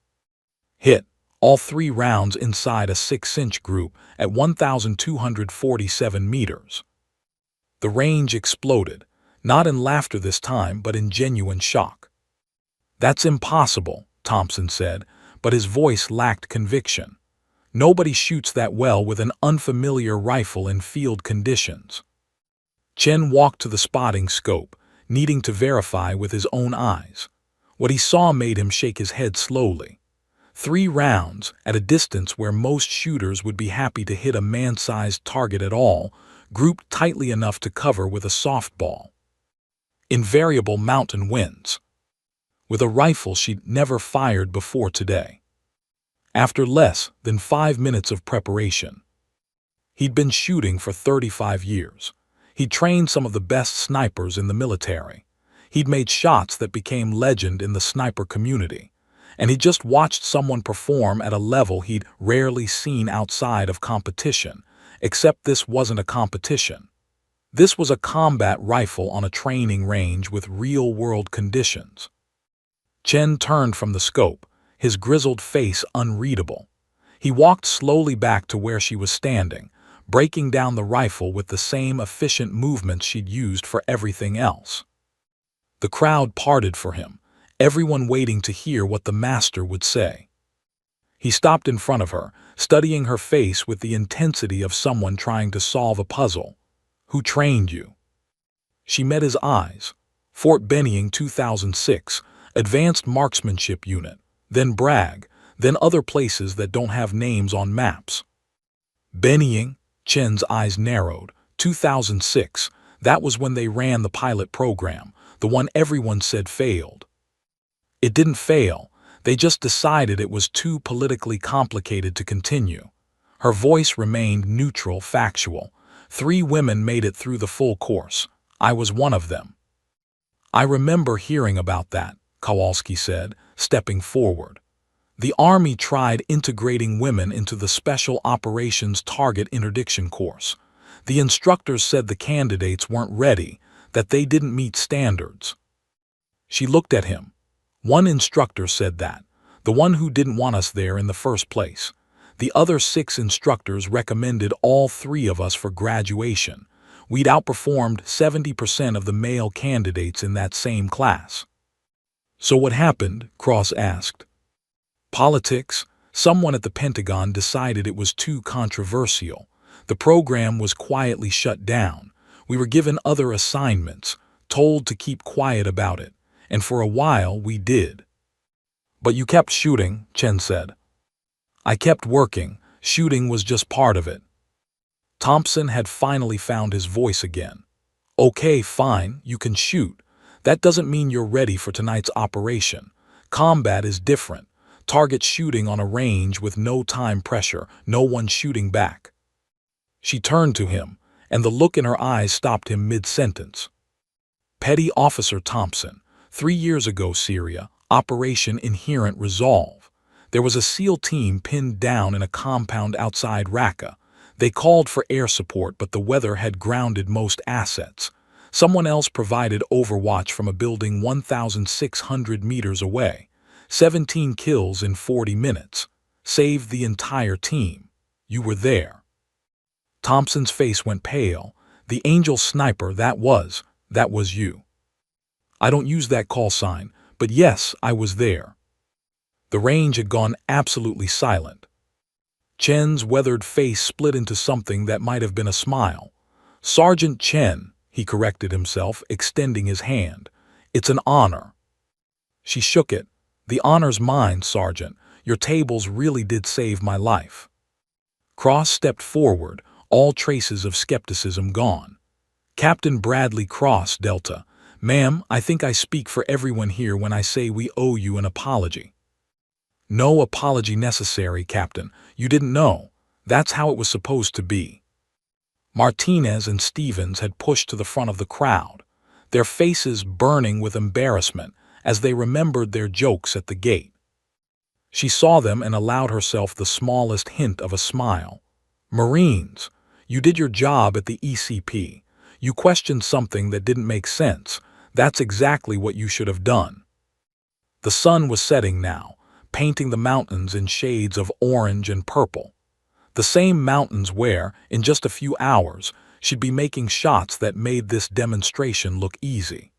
Hit all 3 rounds inside a 6-inch group at 1,247 meters. The range exploded, not in laughter this time, but in genuine shock. "That's impossible," Thompson said, but his voice lacked conviction. "Nobody shoots that well with an unfamiliar rifle in field conditions." Chen walked to the spotting scope, needing to verify with his own eyes. What he saw made him shake his head slowly. 3 rounds, at a distance where most shooters would be happy to hit a man-sized target at all, grouped tightly enough to cover with a softball. Invariable mountain winds. With a rifle she'd never fired before today. After less than 5 minutes of preparation. He'd been shooting for 35 years. He'd trained some of the best snipers in the military. He'd made shots that became legend in the sniper community. And he'd just watched someone perform at a level he'd rarely seen outside of competition, except this wasn't a competition. This was a combat rifle on a training range with real-world conditions. Chen turned from the scope, his grizzled face unreadable. He walked slowly back to where she was standing, breaking down the rifle with the same efficient movements she'd used for everything else. The crowd parted for him, everyone waiting to hear what the master would say. He stopped in front of her, studying her face with the intensity of someone trying to solve a puzzle. "Who trained you?" She met his eyes. "Fort Benning 2006, Advanced Marksmanship Unit, then Bragg, then other places that don't have names on maps." "Benning?" Chen's eyes narrowed. 2006, that was when they ran the pilot program, the one everyone said failed. It didn't fail, they just decided it was too politically complicated to continue. Her voice remained neutral, factual. 3 women made it through the full course. I was one of them. "I remember hearing about that," Kowalski said, stepping forward. "The Army tried integrating women into the Special Operations Target Interdiction course. The instructors said the candidates weren't ready, that they didn't meet standards." She looked at him. "One instructor said that, the one who didn't want us there in the first place. The other 6 instructors recommended all 3 of us for graduation. We'd outperformed 70% of the male candidates in that same class." "So what happened?" Cross asked. "Politics. Someone at the Pentagon decided it was too controversial. The program was quietly shut down. We were given other assignments, told to keep quiet about it, and for a while we did." "But you kept shooting," Chen said. "I kept working. Shooting was just part of it." Thompson had finally found his voice again. "Okay, fine, you can shoot. That doesn't mean you're ready for tonight's operation. Combat is different. Target shooting on a range with no time pressure, no one shooting back." She turned to him, and the look in her eyes stopped him mid-sentence. "Petty Officer Thompson, 3 years ago, Syria, Operation Inherent Resolve. There was a SEAL team pinned down in a compound outside Raqqa. They called for air support, but the weather had grounded most assets. Someone else provided overwatch from a building 1,600 meters away. 17 kills in 40 minutes. Saved the entire team. You were there. Thompson's face went pale. The Angel sniper, that was you. I don't use that call sign, but yes, I was there. The range had gone absolutely silent. Chen's weathered face split into something that might have been a smile. Sergeant Chen, he corrected himself, extending his hand. It's an honor. She shook it. The honor's mine, Sergeant. Your tables really did save my life. Cross stepped forward, all traces of skepticism gone. Captain Bradley Cross, Delta. Ma'am, I think I speak for everyone here when I say we owe you an apology. No apology necessary, Captain. You didn't know. That's how it was supposed to be. Martinez and Stevens had pushed to the front of the crowd, their faces burning with embarrassment as they remembered their jokes at the gate. She saw them and allowed herself the smallest hint of a smile. Marines, you did your job at the ECP. You questioned something that didn't make sense. That's exactly what you should have done. The sun was setting now, painting the mountains in shades of orange and purple. The same mountains where, in just a few hours, she'd be making shots that made this demonstration look easy.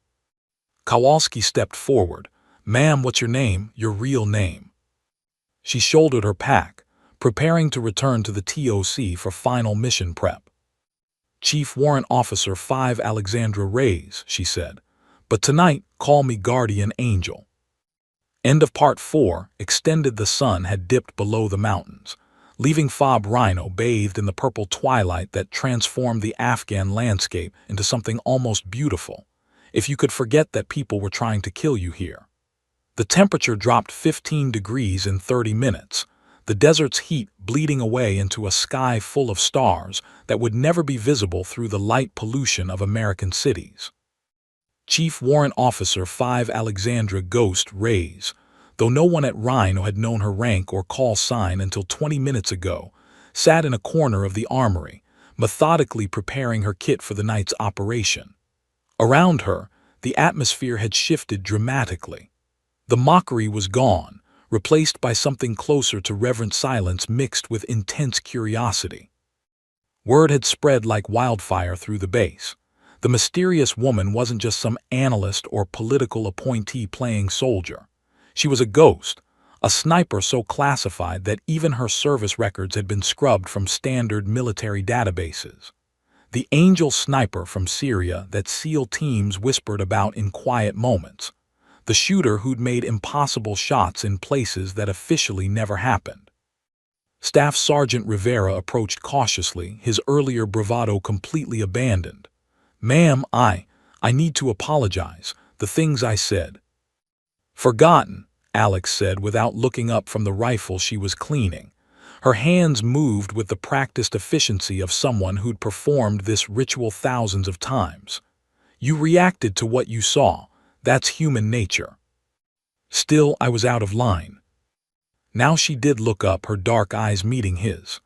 Kowalski stepped forward. Ma'am, what's your name, your real name? She shouldered her pack, preparing to return to the TOC for final mission prep. Chief Warrant Officer 5 Alexandra Reyes, she said. But tonight, call me Guardian Angel. End of Part 4. Extended. The sun had dipped below the mountains, leaving Fob Rhino bathed in the purple twilight that transformed the Afghan landscape into something almost beautiful, if you could forget that people were trying to kill you here. The temperature dropped 15 degrees in 30 minutes, the desert's heat bleeding away into a sky full of stars that would never be visible through the light pollution of American cities. Chief Warrant Officer 5 Alexandra Ghost Reyes, though no one at Rhino had known her rank or call sign until 20 minutes ago, sat in a corner of the armory, methodically preparing her kit for the night's operation. Around her, the atmosphere had shifted dramatically. The mockery was gone, replaced by something closer to reverent silence mixed with intense curiosity. Word had spread like wildfire through the base. The mysterious woman wasn't just some analyst or political appointee playing soldier. She was a ghost, a sniper so classified that even her service records had been scrubbed from standard military databases. The Angel sniper from Syria that SEAL teams whispered about in quiet moments. The shooter who'd made impossible shots in places that officially never happened. Staff Sergeant Rivera approached cautiously, his earlier bravado completely abandoned. Ma'am, I need to apologize. The things I said. Forgotten, Alex said without looking up from the rifle she was cleaning. Her hands moved with the practiced efficiency of someone who'd performed this ritual thousands of times. You reacted to what you saw. That's human nature. Still, I was out of line. Now she did look up, her dark eyes meeting his.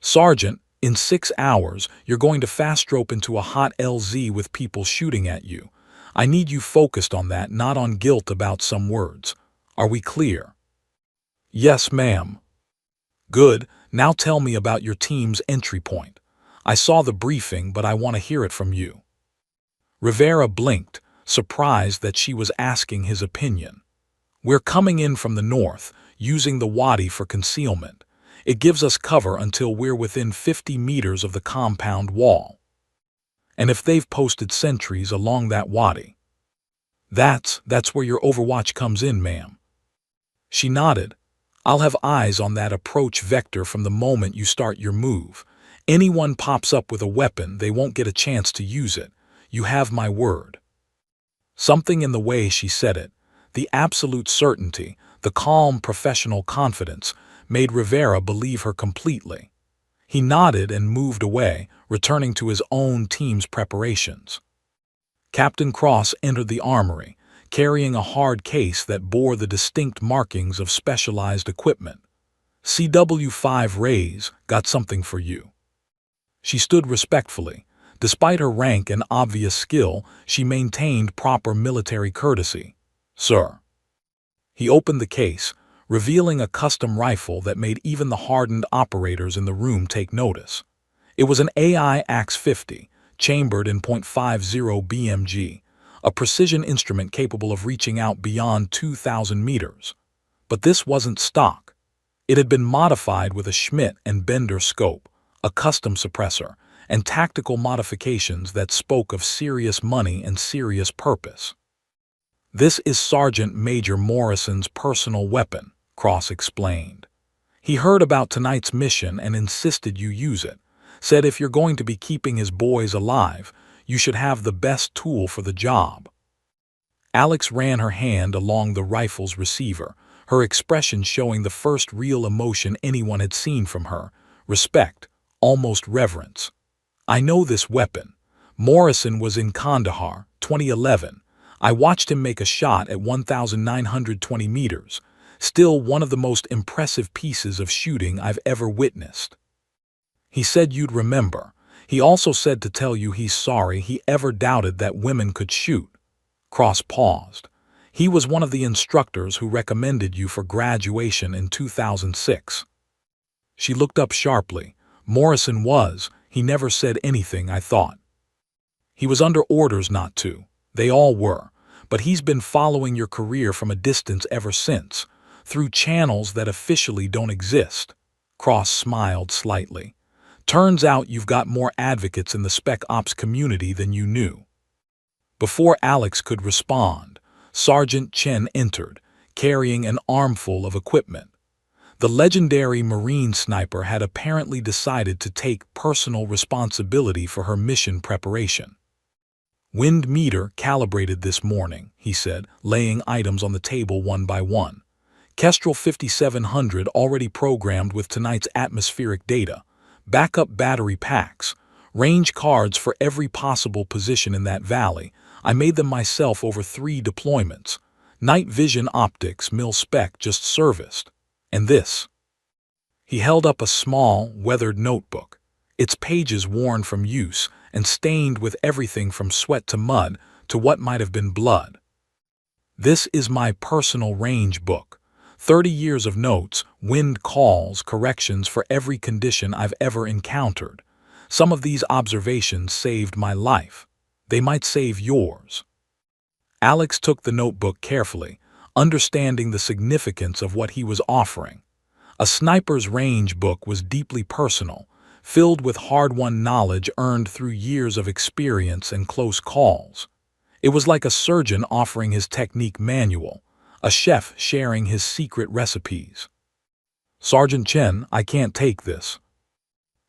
Sergeant, in 6 hours, you're going to fast rope into a hot LZ with people shooting at you. I need you focused on that, not on guilt about some words. Are we clear? Yes, ma'am. Good. Now tell me about your team's entry point. I saw the briefing, but I want to hear it from you. Rivera blinked, surprised that she was asking his opinion. We're coming in from the north, using the wadi for concealment. It gives us cover until we're within 50 meters of the compound wall. And if they've posted sentries along that wadi, that's where your overwatch comes in, ma'am. She nodded. I'll have eyes on that approach vector from the moment you start your move. Anyone pops up with a weapon, they won't get a chance to use it. You have my word. Something in the way she said it, the absolute certainty, the calm professional confidence, made Rivera believe her completely. He nodded and moved away, returning to his own team's preparations. Captain Cross entered the armory, carrying a hard case that bore the distinct markings of specialized equipment. CW5 Reyes got something for you. She stood respectfully. Despite her rank and obvious skill, she maintained proper military courtesy. "Sir." He opened the case, revealing a custom rifle that made even the hardened operators in the room take notice. It was an AI Axe 50, chambered in .50 BMG, a precision instrument capable of reaching out beyond 2,000 meters. But this wasn't stock. It had been modified with a Schmidt and Bender scope, a custom suppressor, and tactical modifications that spoke of serious money and serious purpose. "This is Sergeant Major Morrison's personal weapon," Cross explained. "He heard about tonight's mission and insisted you use it. Said if you're going to be keeping his boys alive, you should have the best tool for the job." Alex ran her hand along the rifle's receiver, her expression showing the first real emotion anyone had seen from her: respect, almost reverence. "I know this weapon. Morrison was in Kandahar, 2011. I watched him make a shot at 1,920 meters. Still one of the most impressive pieces of shooting I've ever witnessed. He said you'd remember. He also said to tell you he's sorry he ever doubted that women could shoot." Cross paused. "He was one of the instructors who recommended you for graduation in 2006. She looked up sharply. "Morrison was. He never said anything, I thought. He was under orders not to. They all were. But he's been following your career from a distance ever since, through channels that officially don't exist." Cross smiled slightly. "Turns out you've got more advocates in the Spec Ops community than you knew." Before Alex could respond, Sergeant Chen entered, carrying an armful of equipment. The legendary Marine sniper had apparently decided to take personal responsibility for her mission preparation. "Wind meter calibrated this morning," he said, laying items on the table one by one. "Kestrel 5700 already programmed with tonight's atmospheric data. Backup battery packs. Range cards for every possible position in that valley. I made them myself over 3 deployments. Night vision optics mil-spec just serviced. And this." He held up a small, weathered notebook, its pages worn from use and stained with everything from sweat to mud to what might have been blood. "This is my personal range book. 30 years of notes, wind calls, corrections for every condition I've ever encountered. Some of these observations saved my life. They might save yours." Alex took the notebook carefully, understanding the significance of what he was offering. A sniper's range book was deeply personal, filled with hard-won knowledge earned through years of experience and close calls. It was like a surgeon offering his technique manual, a chef sharing his secret recipes. "Sergeant Chen, I can't take this."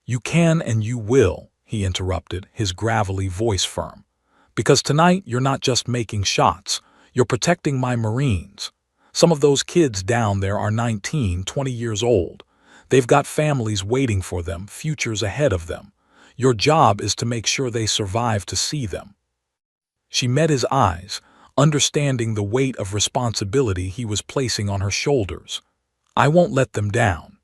"You can and you will," he interrupted, his gravelly voice firm. "Because tonight you're not just making shots, you're protecting my Marines. Some of those kids down there are 19, 20 years old. They've got families waiting for them, futures ahead of them. Your job is to make sure they survive to see them." She met his eyes, understanding the weight of responsibility he was placing on her shoulders. "I won't let them down."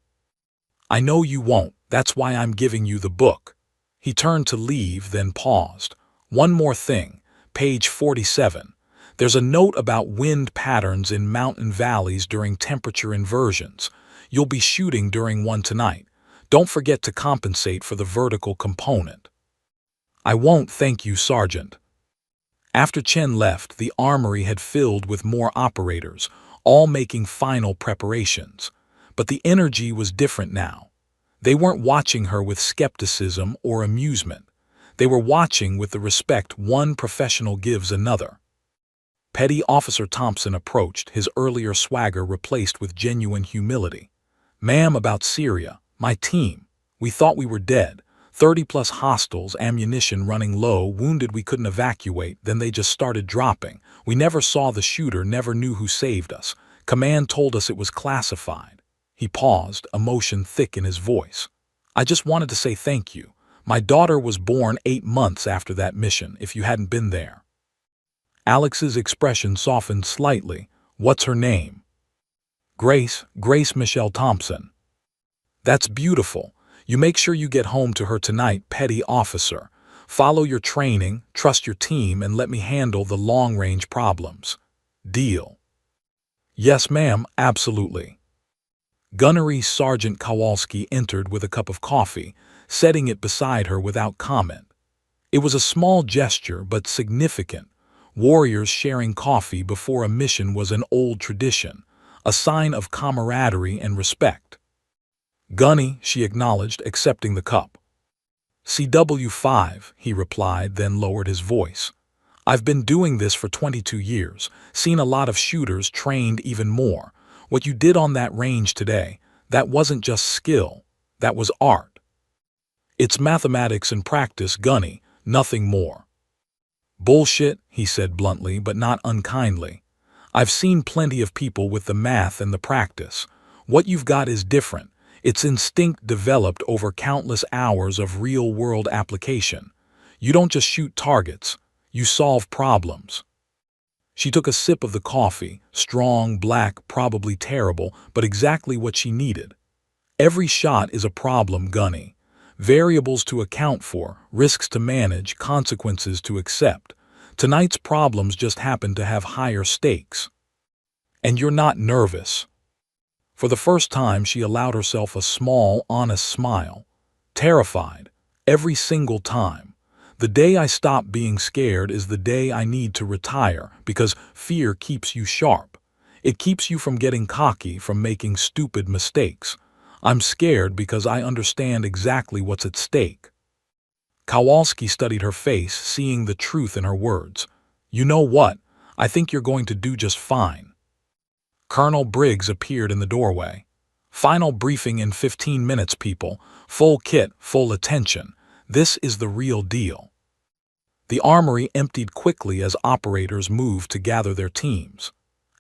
"I know you won't. That's why I'm giving you the book." He turned to leave, then paused. "One more thing. Page 47. There's a note about wind patterns in mountain valleys during temperature inversions. You'll be shooting during one tonight. Don't forget to compensate for the vertical component." "I won't, thank you, Sergeant." After Chen left, the armory had filled with more operators, all making final preparations. But the energy was different now. They weren't watching her with skepticism or amusement. They were watching with the respect one professional gives another. Petty Officer Thompson approached, his earlier swagger replaced with genuine humility. "Ma'am, about Syria, my team. We thought we were dead. 30-plus hostiles, ammunition running low, wounded we couldn't evacuate, then they just started dropping. We never saw the shooter, never knew who saved us. Command told us it was classified." He paused, emotion thick in his voice. "I just wanted to say thank you. My daughter was born 8 months after that mission, if you hadn't been there." Alex's expression softened slightly. "What's her name?" Grace Michelle Thompson." "That's beautiful. You make sure you get home to her tonight, petty officer. Follow your training, trust your team, and let me handle the long-range problems. Deal. Yes, ma'am, absolutely. Gunnery Sergeant Kowalski entered with a cup of coffee, setting it beside her without comment. It was a small gesture, but significant. Warriors sharing coffee before a mission was an old tradition, a sign of camaraderie and respect. Gunny, she acknowledged, accepting the cup. CW5, he replied, then lowered his voice. I've been doing this for 22 years, seen a lot of shooters, trained even more. What you did on that range today, that wasn't just skill, that was art. It's mathematics and practice, Gunny, nothing more. Bullshit, he said bluntly, but not unkindly. I've seen plenty of people with the math and the practice. What you've got is different. It's instinct developed over countless hours of real-world application. You don't just shoot targets, you solve problems. She took a sip of the coffee, strong, black, probably terrible, but exactly what she needed. Every shot is a problem, Gunny. Variables to account for, risks to manage, consequences to accept. Tonight's problems just happen to have higher stakes. And you're not nervous. For the first time, she allowed herself a small, honest smile. Terrified. Every single time. The day I stop being scared is the day I need to retire, because fear keeps you sharp. It keeps you from getting cocky, from making stupid mistakes. I'm scared because I understand exactly what's at stake. Kowalski studied her face, seeing the truth in her words. You know what? I think you're going to do just fine. Colonel Briggs appeared in the doorway. Final briefing in 15 minutes, people. Full kit, full attention. This is the real deal. The armory emptied quickly as operators moved to gather their teams.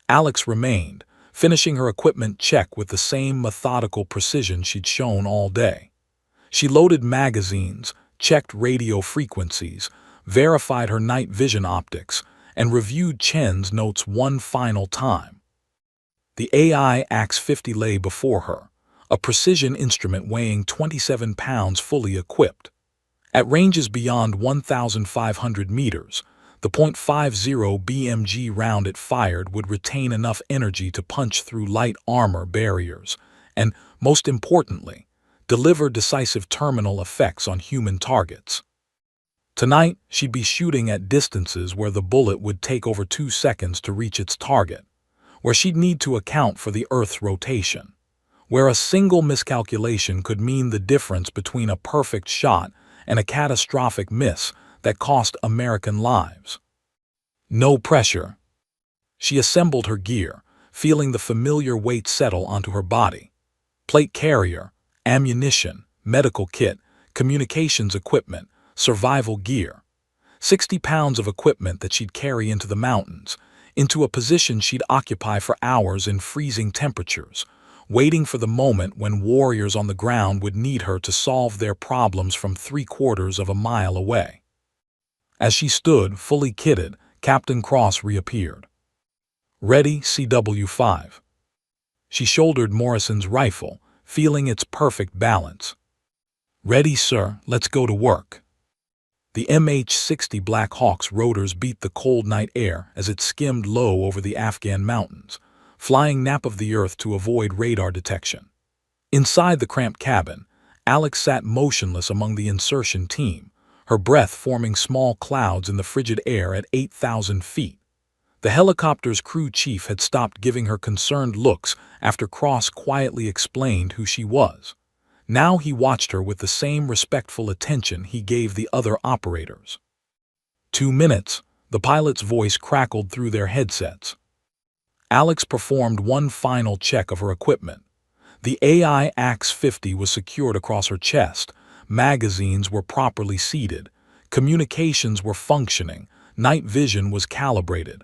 Alex remained, finishing her equipment check with the same methodical precision she'd shown all day. She loaded magazines, checked radio frequencies, verified her night vision optics, and reviewed Chen's notes one final time. The AI AX-50 lay before her, a precision instrument weighing 27 pounds fully equipped. At ranges beyond 1,500 meters, the .50 BMG round it fired would retain enough energy to punch through light armor barriers and, most importantly, deliver decisive terminal effects on human targets. Tonight, she'd be shooting at distances where the bullet would take over 2 seconds to reach its target, where she'd need to account for the Earth's rotation, where a single miscalculation could mean the difference between a perfect shot and a catastrophic miss that cost American lives. No pressure. She assembled her gear, feeling the familiar weight settle onto her body. Plate carrier, ammunition, medical kit, communications equipment, survival gear. 60 pounds of equipment that she'd carry into the mountains, into a position she'd occupy for hours in freezing temperatures, waiting for the moment when warriors on the ground would need her to solve their problems from 3/4 of a mile away. As she stood, fully kitted, Captain Cross reappeared. Ready, CW5. She shouldered Morrison's rifle, feeling its perfect balance. Ready, sir, let's go to work. The MH-60 Black Hawk's rotors beat the cold night air as it skimmed low over the Afghan mountains, flying nap of the earth to avoid radar detection. Inside the cramped cabin, Alex sat motionless among the insertion team, her breath forming small clouds in the frigid air at 8,000 feet. The helicopter's crew chief had stopped giving her concerned looks after Cross quietly explained who she was. Now he watched her with the same respectful attention he gave the other operators. 2 minutes, the pilot's voice crackled through their headsets. Alex performed one final check of her equipment. The AI AX-50 was secured across her chest, magazines were properly seated, communications were functioning, night vision was calibrated.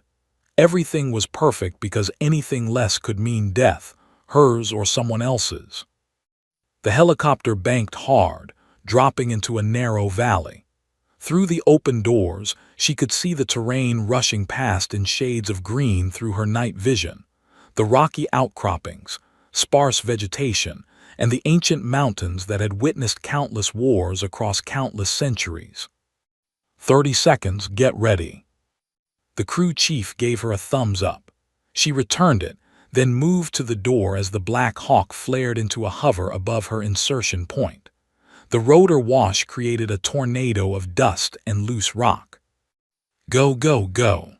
Everything was perfect because anything less could mean death, hers or someone else's. The helicopter banked hard, dropping into a narrow valley. Through the open doors, she could see the terrain rushing past in shades of green through her night vision. The rocky outcroppings, sparse vegetation, and the ancient mountains that had witnessed countless wars across countless centuries. 30 seconds, get ready. The crew chief gave her a thumbs up. She returned it, then moved to the door as the Black Hawk flared into a hover above her insertion point. The rotor wash created a tornado of dust and loose rock. Go, go, go.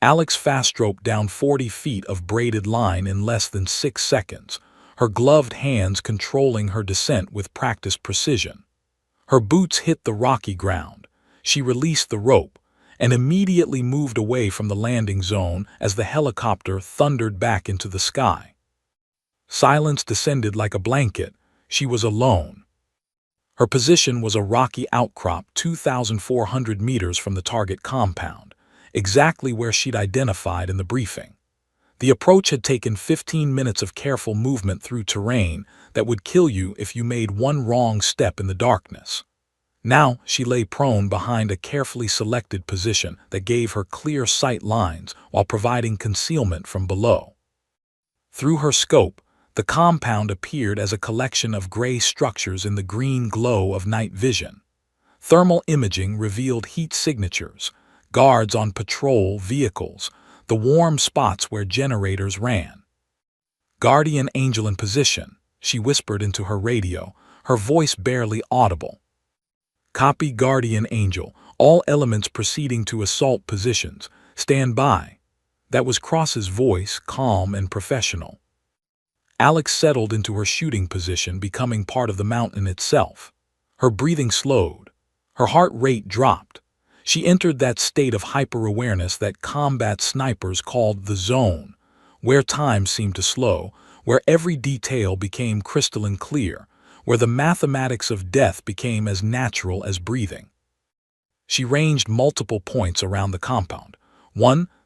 Alex fast-roped down 40 feet of braided line in less than 6 seconds, her gloved hands controlling her descent with practiced precision. Her boots hit the rocky ground. She released the rope and immediately moved away from the landing zone as the helicopter thundered back into the sky. Silence descended like a blanket. She was alone. Her position was a rocky outcrop 2,400 meters from the target compound, exactly where she'd identified in the briefing. The approach had taken 15 minutes of careful movement through terrain that would kill you if you made one wrong step in the darkness. Now she lay prone behind a carefully selected position that gave her clear sight lines while providing concealment from below. Through her scope, the compound appeared as a collection of gray structures in the green glow of night vision. Thermal imaging revealed heat signatures, guards on patrol vehicles, the warm spots where generators ran. "Guardian Angel in position," she whispered into her radio, her voice barely audible. "Copy, Guardian Angel. All elements proceeding to assault positions. Stand by." That was Cross's voice, calm and professional. Alex settled into her shooting position, becoming part of the mountain itself. Her breathing slowed. Her heart rate dropped. She entered that state of hyper-awareness that combat snipers called the zone, where time seemed to slow, where every detail became crystalline clear, where the mathematics of death became as natural as breathing. She ranged multiple points around the compound.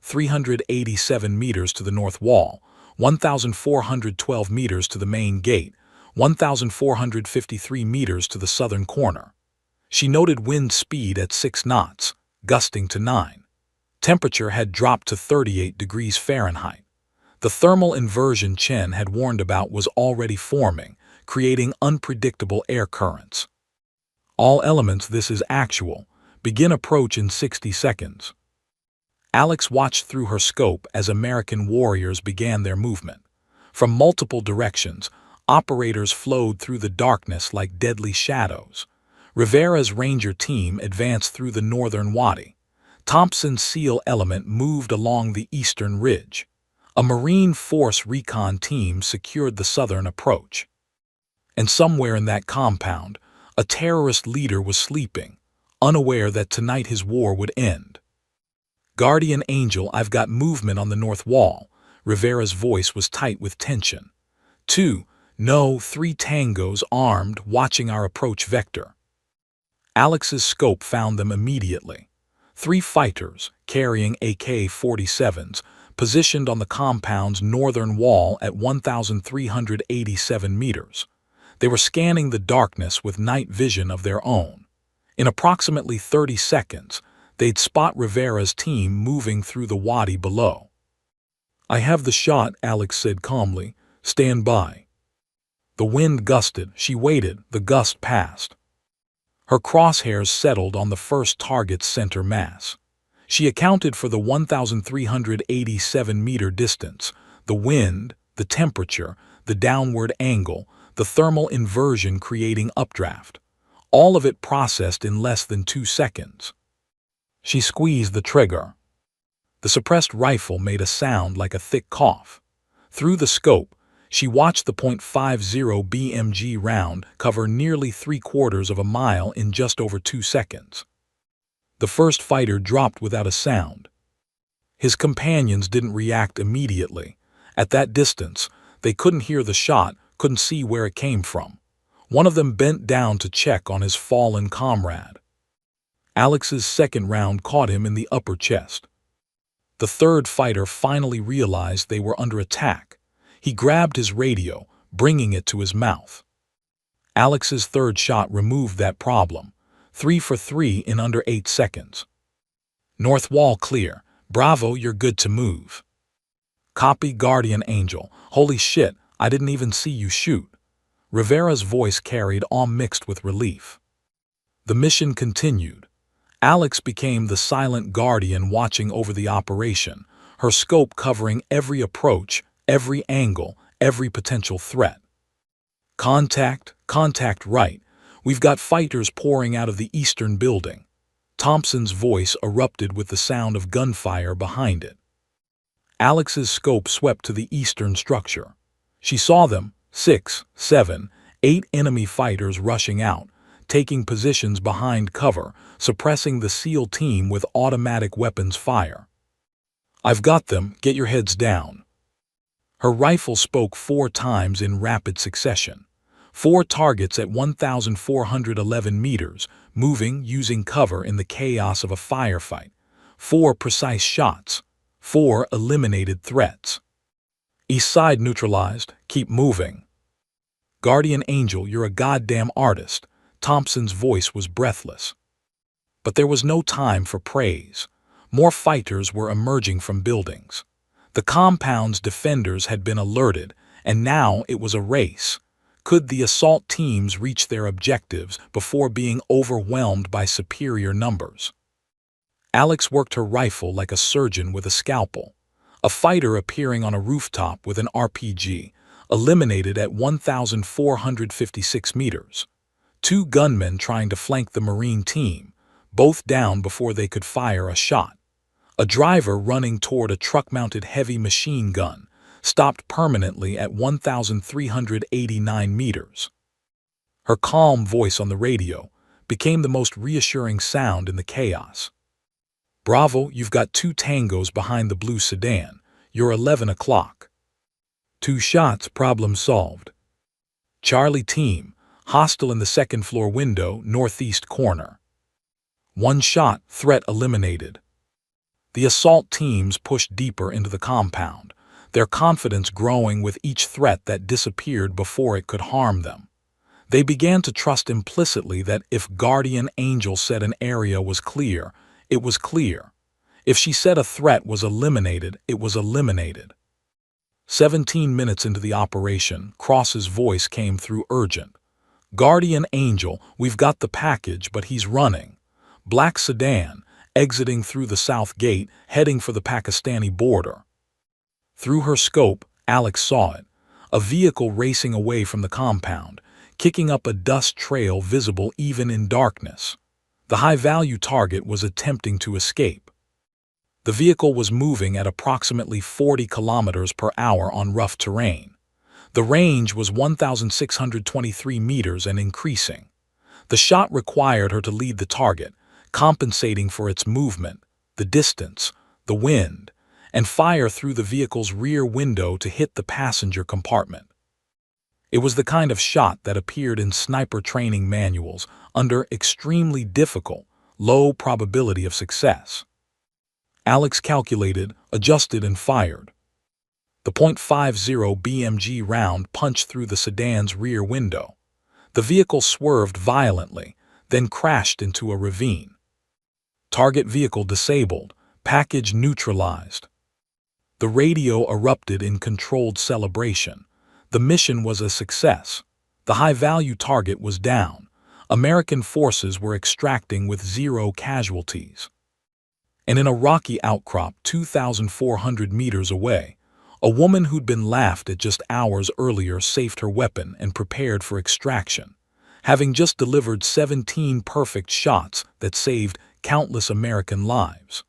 387 meters to the north wall, 1,412 meters to the main gate, 1,453 meters to the southern corner. She noted wind speed at 6 knots, gusting to 9. Temperature had dropped to 38 degrees Fahrenheit. The thermal inversion Chen had warned about was already forming, creating unpredictable air currents. "All elements, this is actual. Begin approach in 60 seconds. Alex watched through her scope as American warriors began their movement. From multiple directions, operators flowed through the darkness like deadly shadows. Rivera's Ranger team advanced through the northern wadi. Thompson's SEAL element moved along the eastern ridge. A Marine Force recon team secured the southern approach. And somewhere in that compound, a terrorist leader was sleeping, unaware that tonight his war would end. "Guardian Angel, I've got movement on the north wall." Rivera's voice was tight with tension. 2, no, 3 tangos armed, watching our approach vector. Alex's scope found them immediately. 3 fighters, carrying AK-47s, positioned on the compound's northern wall at 1,387 meters. They were scanning the darkness with night vision of their own. In approximately 30 seconds, they'd spot Rivera's team moving through the wadi below. "I have the shot," Alex said calmly. "Stand by." The wind gusted. She waited. The gust passed. Her crosshairs settled on the first target's center mass. She accounted for the 1,387-meter distance, the wind, the temperature, the downward angle, the thermal inversion creating updraft. All of it processed in less than 2 seconds. She squeezed the trigger. The suppressed rifle made a sound like a thick cough. Through the scope, she watched the .50 BMG round cover nearly 3/4 of a mile in just over 2 seconds. The first fighter dropped without a sound. His companions didn't react immediately. At that distance, they couldn't hear the shot, couldn't see where it came from. One of them bent down to check on his fallen comrade. Alex's second round caught him in the upper chest. The third fighter finally realized they were under attack. He grabbed his radio, bringing it to his mouth. Alex's third shot removed that problem. 3 for 3 in under 8 seconds. "North wall clear. Bravo, you're good to move." "Copy, Guardian Angel. Holy shit, I didn't even see you shoot." Rivera's voice carried awe mixed with relief. The mission continued. Alex became the silent guardian watching over the operation, her scope covering every approach, every angle, every potential threat. Contact right. We've got fighters pouring out of the eastern building. Thompson's voice erupted with the sound of gunfire behind it. Alex's scope swept to the eastern structure. She saw them, 6, 7, 8 enemy fighters rushing out, taking positions behind cover, suppressing the SEAL team with automatic weapons fire. "I've got them, get your heads down." Her rifle spoke 4 times in rapid succession. 4 targets at 1,411 meters, moving using cover in the chaos of a firefight. 4 precise shots. 4 eliminated threats. "East side neutralized, keep moving." "Guardian Angel, you're a goddamn artist." Thompson's voice was breathless. But there was no time for praise. More fighters were emerging from buildings. The compound's defenders had been alerted, and now it was a race. Could the assault teams reach their objectives before being overwhelmed by superior numbers? Alex worked her rifle like a surgeon with a scalpel. A fighter appearing on a rooftop with an RPG, eliminated at 1,456 meters. 2 gunmen trying to flank the Marine team, both down before they could fire a shot. A driver running toward a truck-mounted heavy machine gun, stopped permanently at 1,389 meters. Her calm voice on the radio became the most reassuring sound in the chaos. "Bravo, you've got 2 tangos behind the blue sedan. You're 11 o'clock. 2 shots, problem solved." "Charlie team, hostile in the second-floor window, northeast corner." 1 shot, threat eliminated. The assault teams pushed deeper into the compound, their confidence growing with each threat that disappeared before it could harm them. They began to trust implicitly that if Guardian Angel said an area was clear, it was clear. If she said a threat was eliminated, it was eliminated. 17 minutes into the operation, Cross's voice came through urgent. "Guardian Angel, we've got the package, but he's running. Black sedan, exiting through the south gate, heading for the Pakistani border." Through her scope, Alex saw it. A vehicle racing away from the compound, kicking up a dust trail visible even in darkness. The high-value target was attempting to escape. The vehicle was moving at approximately 40 kilometers per hour on rough terrain. The range was 1,623 meters and increasing. The shot required her to lead the target, compensating for its movement, the distance, the wind, and fire through the vehicle's rear window to hit the passenger compartment. It was the kind of shot that appeared in sniper training manuals under extremely difficult, low probability of success. Alex calculated, adjusted, and fired. The .50 BMG round punched through the sedan's rear window. The vehicle swerved violently, then crashed into a ravine. Target vehicle disabled, package neutralized. The radio erupted in controlled celebration. The mission was a success. The high-value target was down. American forces were extracting with 0 casualties. And in a rocky outcrop 2,400 meters away, a woman who'd been laughed at just hours earlier safed her weapon and prepared for extraction, having just delivered 17 perfect shots that saved countless American lives.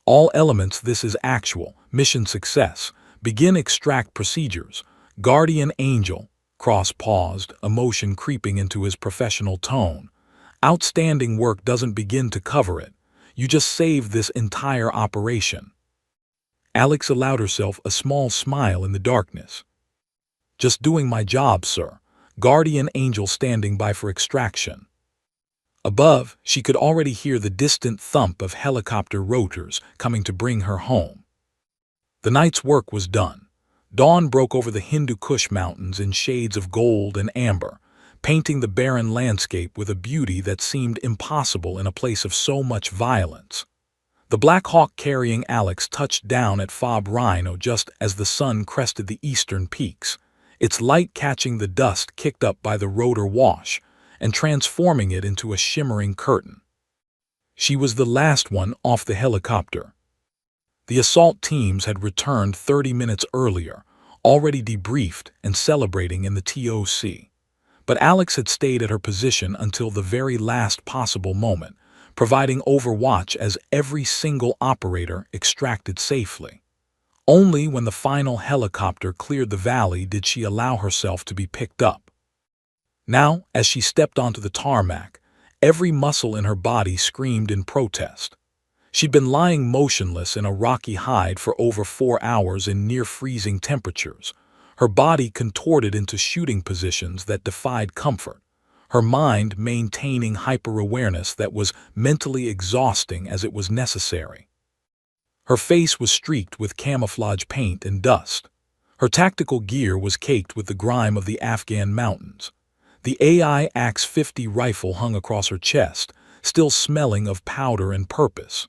All elements, this is actual, mission success. Begin extract procedures. Guardian Angel. Cross paused, emotion creeping into his professional tone. Outstanding work doesn't begin to cover it. You just saved this entire operation. Alex allowed herself a small smile in the darkness. "Just doing my job, sir." Guardian Angel standing by for extraction. Above, she could already hear the distant thump of helicopter rotors coming to bring her home. The night's work was done. Dawn broke over the Hindu Kush mountains in shades of gold and amber, painting the barren landscape with a beauty that seemed impossible in a place of so much violence. The Black Hawk carrying Alex touched down at Fob Rhino just as the sun crested the eastern peaks, its light catching the dust kicked up by the rotor wash and transforming it into a shimmering curtain. She was the last one off the helicopter. The assault teams had returned 30 minutes earlier, already debriefed and celebrating in the TOC. But Alex had stayed at her position until the very last possible moment, providing overwatch as every single operator extracted safely. Only when the final helicopter cleared the valley did she allow herself to be picked up. Now, as she stepped onto the tarmac, every muscle in her body screamed in protest. She'd been lying motionless in a rocky hide for over 4 hours in near-freezing temperatures, her body contorted into shooting positions that defied comfort, her mind maintaining hyper-awareness that was mentally exhausting as it was necessary. Her face was streaked with camouflage paint and dust. Her tactical gear was caked with the grime of the Afghan mountains. The AI Axe-50 rifle hung across her chest, still smelling of powder and purpose.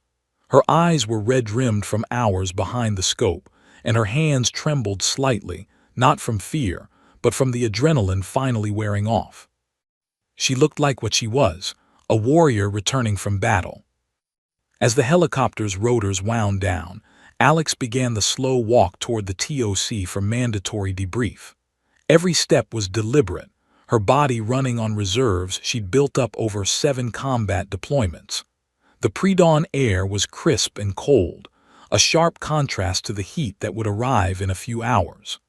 Her eyes were red-rimmed from hours behind the scope, and her hands trembled slightly, not from fear, but from the adrenaline finally wearing off. She looked like what she was, a warrior returning from battle. As the helicopter's rotors wound down, Alex began the slow walk toward the TOC for mandatory debrief. Every step was deliberate, her body running on reserves she'd built up over 7 combat deployments. The pre-dawn air was crisp and cold, a sharp contrast to the heat that would arrive in a few hours.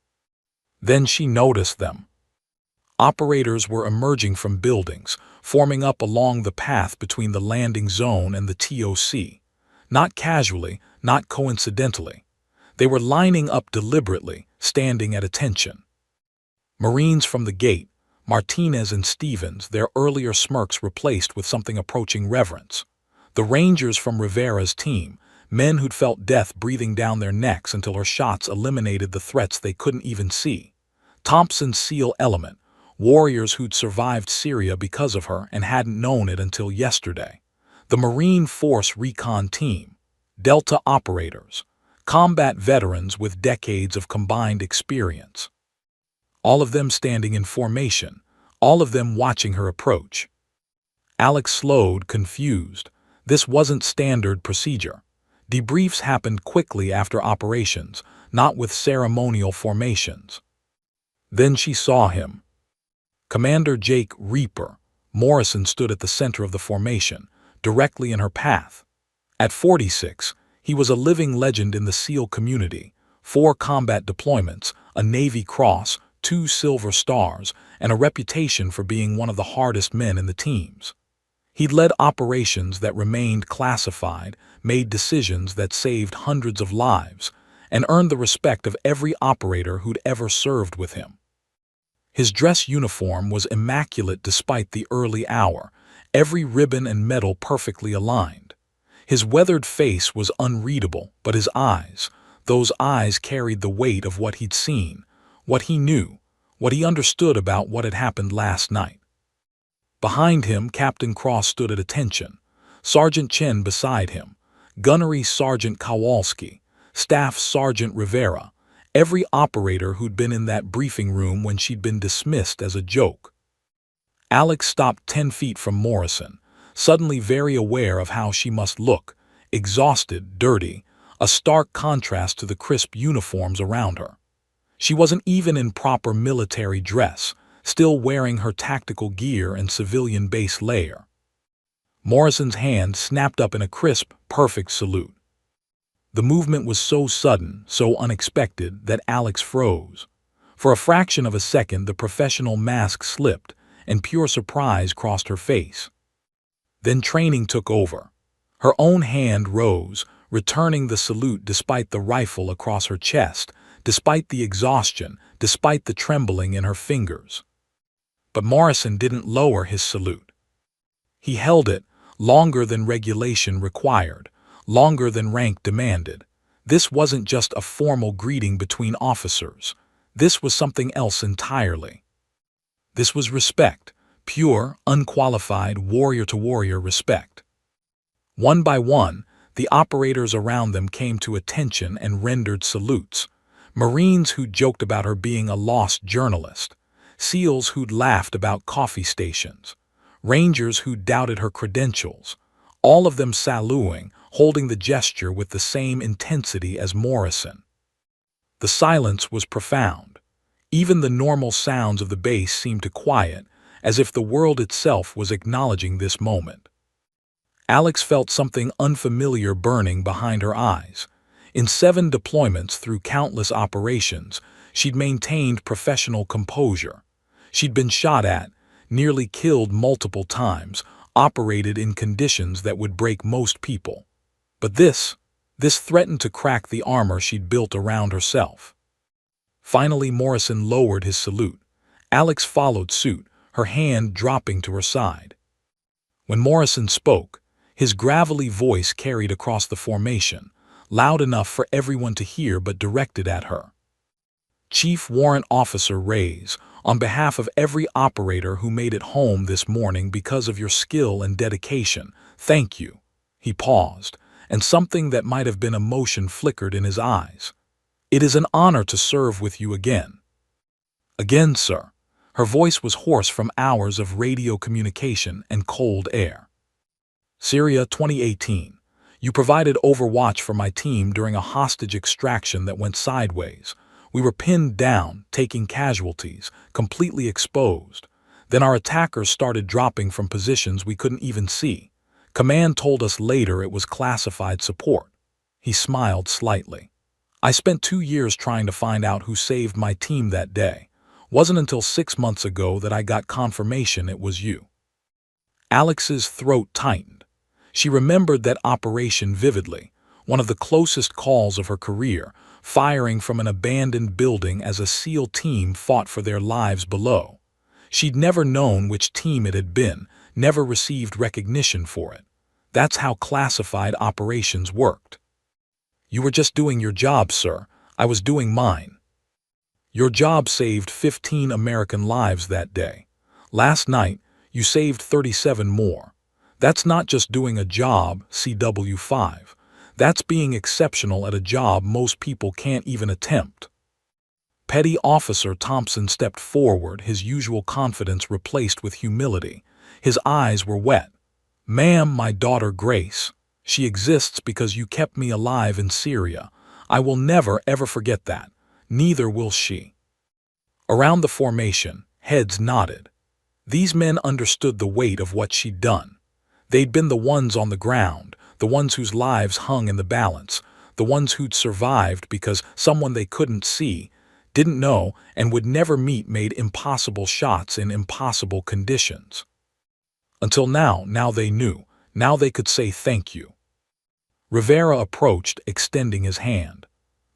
Then she noticed them. Operators were emerging from buildings, forming up along the path between the landing zone and the TOC. Not casually, not coincidentally. They were lining up deliberately, standing at attention. Marines from the gate, Martinez and Stevens, their earlier smirks replaced with something approaching reverence. The Rangers from Rivera's team, men who'd felt death breathing down their necks until her shots eliminated the threats they couldn't even see. Thompson's SEAL element, warriors who'd survived Syria because of her and hadn't known it until yesterday. The Marine Force Recon Team, Delta operators, combat veterans with decades of combined experience. All of them standing in formation, all of them watching her approach. Alex slowed, confused. This wasn't standard procedure. Debriefs happened quickly after operations, not with ceremonial formations. Then she saw him. Commander Jake Reaper Morrison stood at the center of the formation, directly in her path. At 46, he was a living legend in the SEAL community, 4 combat deployments, a Navy Cross, 2 Silver Stars, and a reputation for being one of the hardest men in the teams. He'd led operations that remained classified, made decisions that saved hundreds of lives, and earned the respect of every operator who'd ever served with him. His dress uniform was immaculate despite the early hour, every ribbon and medal perfectly aligned. His weathered face was unreadable, but his eyes, those eyes carried the weight of what he'd seen, what he knew, what he understood about what had happened last night. Behind him, Captain Cross stood at attention, Sergeant Chen beside him, Gunnery Sergeant Kowalski, Staff Sergeant Rivera, every operator who'd been in that briefing room when she'd been dismissed as a joke. Alex stopped 10 feet from Morrison, suddenly very aware of how she must look, exhausted, dirty, a stark contrast to the crisp uniforms around her. She wasn't even in proper military dress, still wearing her tactical gear and civilian base layer. Morrison's hand snapped up in a crisp, perfect salute. The movement was so sudden, so unexpected, that Alex froze. For a fraction of a second, the professional mask slipped, and pure surprise crossed her face. Then training took over. Her own hand rose, returning the salute despite the rifle across her chest, despite the exhaustion, despite the trembling in her fingers. But Morrison didn't lower his salute. He held it, longer than regulation required, longer than rank demanded. This wasn't just a formal greeting between officers. This was something else entirely. This was respect, pure, unqualified, warrior-to-warrior respect. One by one, the operators around them came to attention and rendered salutes. Marines who'd joked about her being a lost journalist, SEALs who'd laughed about coffee stations, Rangers who'd doubted her credentials, all of them saluting, holding the gesture with the same intensity as Morrison. The silence was profound. Even the normal sounds of the base seemed to quiet, as if the world itself was acknowledging this moment. Alex felt something unfamiliar burning behind her eyes. In 7 deployments through countless operations, she'd maintained professional composure. She'd been shot at, nearly killed multiple times, operated in conditions that would break most people. But this threatened to crack the armor she'd built around herself. Finally, Morrison lowered his salute. Alex followed suit, her hand dropping to her side. When Morrison spoke, his gravelly voice carried across the formation, loud enough for everyone to hear but directed at her. "Chief Warrant Officer Reyes, on behalf of every operator who made it home this morning because of your skill and dedication, thank you." He paused, and something that might have been emotion flickered in his eyes. "It is an honor to serve with you again." "Again, sir." Her voice was hoarse from hours of radio communication and cold air. Syria 2018. You provided overwatch for my team during a hostage extraction that went sideways. We were pinned down, taking casualties, completely exposed. Then our attackers started dropping from positions we couldn't even see. Command told us later it was classified support. He smiled slightly. "I spent 2 years trying to find out who saved my team that day. Wasn't until 6 months ago that I got confirmation it was you." Alex's throat tightened. She remembered that operation vividly, one of the closest calls of her career, firing from an abandoned building as a SEAL team fought for their lives below. She'd never known which team it had been, never received recognition for it. That's how classified operations worked. "You were just doing your job, sir. I was doing mine." "Your job saved 15 American lives that day. Last night, you saved 37 more. That's not just doing a job, CW5. That's being exceptional at a job most people can't even attempt." Petty Officer Thompson stepped forward, his usual confidence replaced with humility. His eyes were wet. "Ma'am, my daughter Grace. She exists because you kept me alive in Syria. I will never, ever forget that. Neither will she." Around the formation, heads nodded. These men understood the weight of what she'd done. They'd been the ones on the ground, the ones whose lives hung in the balance, the ones who'd survived because someone they couldn't see, didn't know, and would never meet made impossible shots in impossible conditions. Until now they knew. Now they could say thank you. Rivera approached, extending his hand.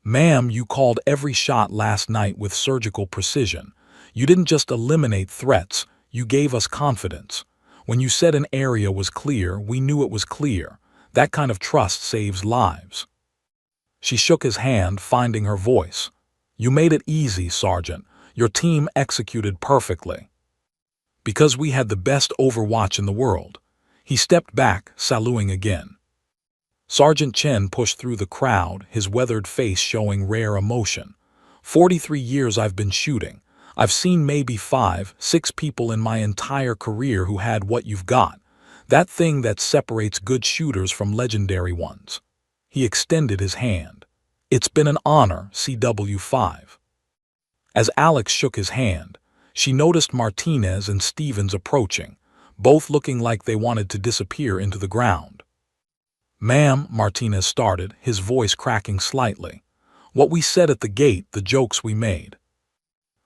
"Ma'am, you called every shot last night with surgical precision. You didn't just eliminate threats, you gave us confidence. When you said an area was clear, we knew it was clear. That kind of trust saves lives." She shook his hand, finding her voice. "You made it easy, Sergeant. Your team executed perfectly." "Because we had the best overwatch in the world." He stepped back, saluting again. Sergeant Chen pushed through the crowd, his weathered face showing rare emotion. 43 years I've been shooting. I've seen maybe 5, 6 people in my entire career who had what you've got. That thing that separates good shooters from legendary ones." He extended his hand. "It's been an honor, CW5. As Alex shook his hand, she noticed Martinez and Stevens approaching, both looking like they wanted to disappear into the ground. "Ma'am," Martinez started, his voice cracking slightly. "What we said at the gate, the jokes we made."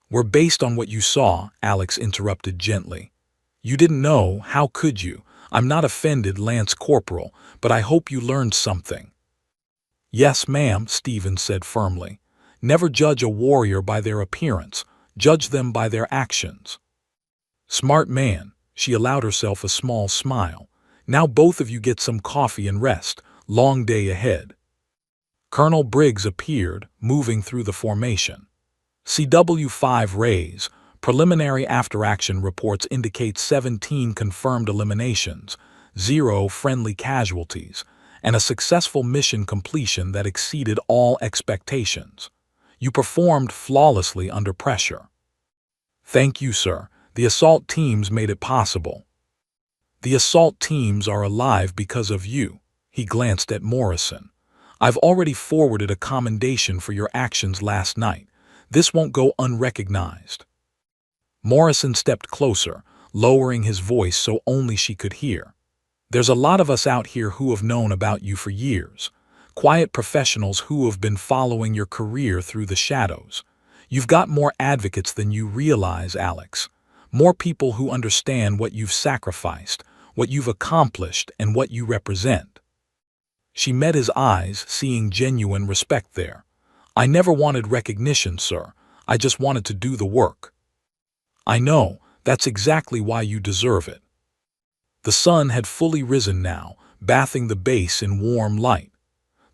"Were based on what you saw," Alex interrupted gently. "You didn't know, how could you? I'm not offended, Lance Corporal, but I hope you learned something." "Yes, ma'am," Stevens said firmly. "Never judge a warrior by their appearance. Judge them by their actions." "Smart man." She allowed herself a small smile. "Now both of you get some coffee and rest. Long day ahead." Colonel Briggs appeared, moving through the formation. "CW5 Reyes. Preliminary after-action reports indicate 17 confirmed eliminations, 0 friendly casualties, and a successful mission completion that exceeded all expectations. You performed flawlessly under pressure. Thank you, sir. The assault teams made it possible. The assault teams are alive because of you. He glanced at Morrison. I've already forwarded a commendation for your actions last night. This won't go unrecognized. Morrison stepped closer, lowering his voice so only she could hear. There's a lot of us out here who have known about you for years. Quiet professionals who have been following your career through the shadows. You've got more advocates than you realize, Alex. More people who understand what you've sacrificed, what you've accomplished, and what you represent. She met his eyes, seeing genuine respect there. I never wanted recognition, sir. I just wanted to do the work. I know, that's exactly why you deserve it. The sun had fully risen now, bathing the base in warm light.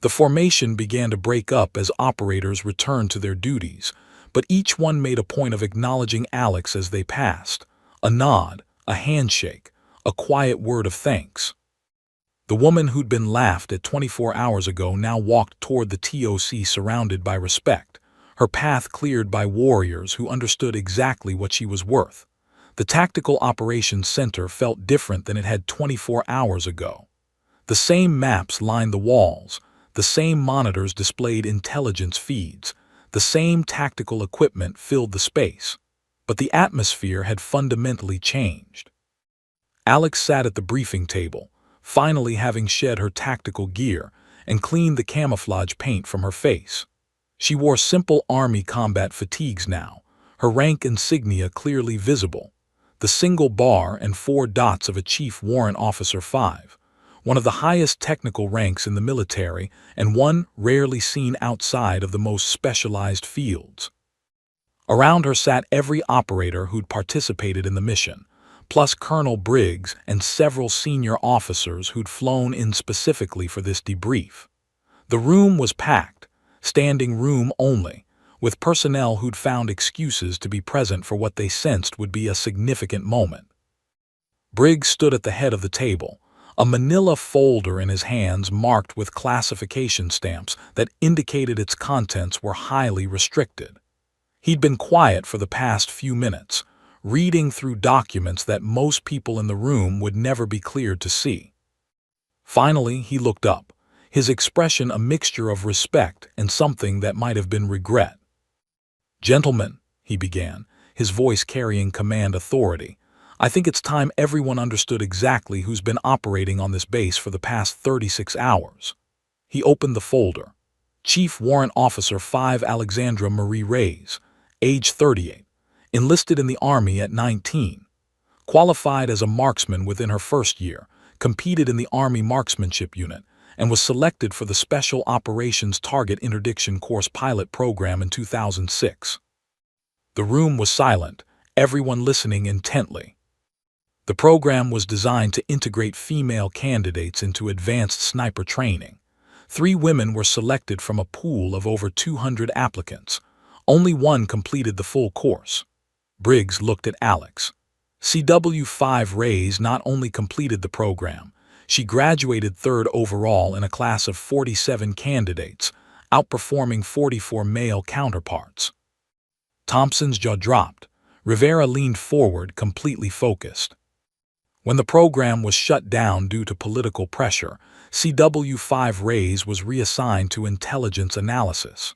The formation began to break up as operators returned to their duties, but each one made a point of acknowledging Alex as they passed. A nod, a handshake, a quiet word of thanks. The woman who'd been laughed at 24 hours ago now walked toward the TOC surrounded by respect, her path cleared by warriors who understood exactly what she was worth. The Tactical Operations Center felt different than it had 24 hours ago. The same maps lined the walls, the same monitors displayed intelligence feeds, the same tactical equipment filled the space. But the atmosphere had fundamentally changed. Alex sat at the briefing table, finally having shed her tactical gear and cleaned the camouflage paint from her face. She wore simple Army combat fatigues now, her rank insignia clearly visible. The single bar and 4 dots of a Chief Warrant Officer 5, one of the highest technical ranks in the military and one rarely seen outside of the most specialized fields. Around her sat every operator who'd participated in the mission, plus Colonel Briggs and several senior officers who'd flown in specifically for this debrief. The room was packed, standing room only, with personnel who'd found excuses to be present for what they sensed would be a significant moment. Briggs stood at the head of the table, a manila folder in his hands marked with classification stamps that indicated its contents were highly restricted. He'd been quiet for the past few minutes, reading through documents that most people in the room would never be cleared to see. Finally, he looked up, his expression a mixture of respect and something that might have been regret. "Gentlemen," he began, his voice carrying command authority, "I think it's time everyone understood exactly who's been operating on this base for the past 36 hours. He opened the folder. Chief Warrant Officer 5 Alexandra Marie Reyes, age 38, enlisted in the Army at 19, qualified as a marksman within her first year, competed in the Army Marksmanship Unit, and was selected for the Special Operations Target Interdiction Course pilot program in 2006. The room was silent, everyone listening intently. The program was designed to integrate female candidates into advanced sniper training. 3 women were selected from a pool of over 200 applicants. Only one completed the full course. Briggs looked at Alex. CW5 Reyes not only completed the program, she graduated 3rd overall in a class of 47 candidates, outperforming 44 male counterparts. Thompson's jaw dropped. Rivera leaned forward, completely focused. When the program was shut down due to political pressure, CW5 Reyes was reassigned to intelligence analysis.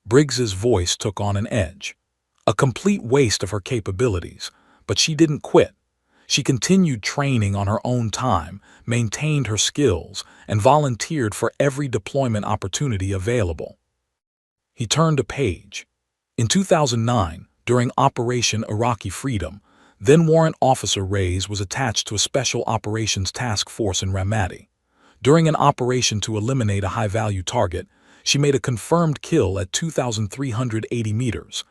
Briggs's voice took on an edge. A complete waste of her capabilities, but she didn't quit. She continued training on her own time, maintained her skills, and volunteered for every deployment opportunity available. He turned a page. In 2009, during Operation Iraqi Freedom, then Warrant Officer Reyes was attached to a Special Operations Task Force in Ramadi. During an operation to eliminate a high-value target, she made a confirmed kill at 2,380 meters,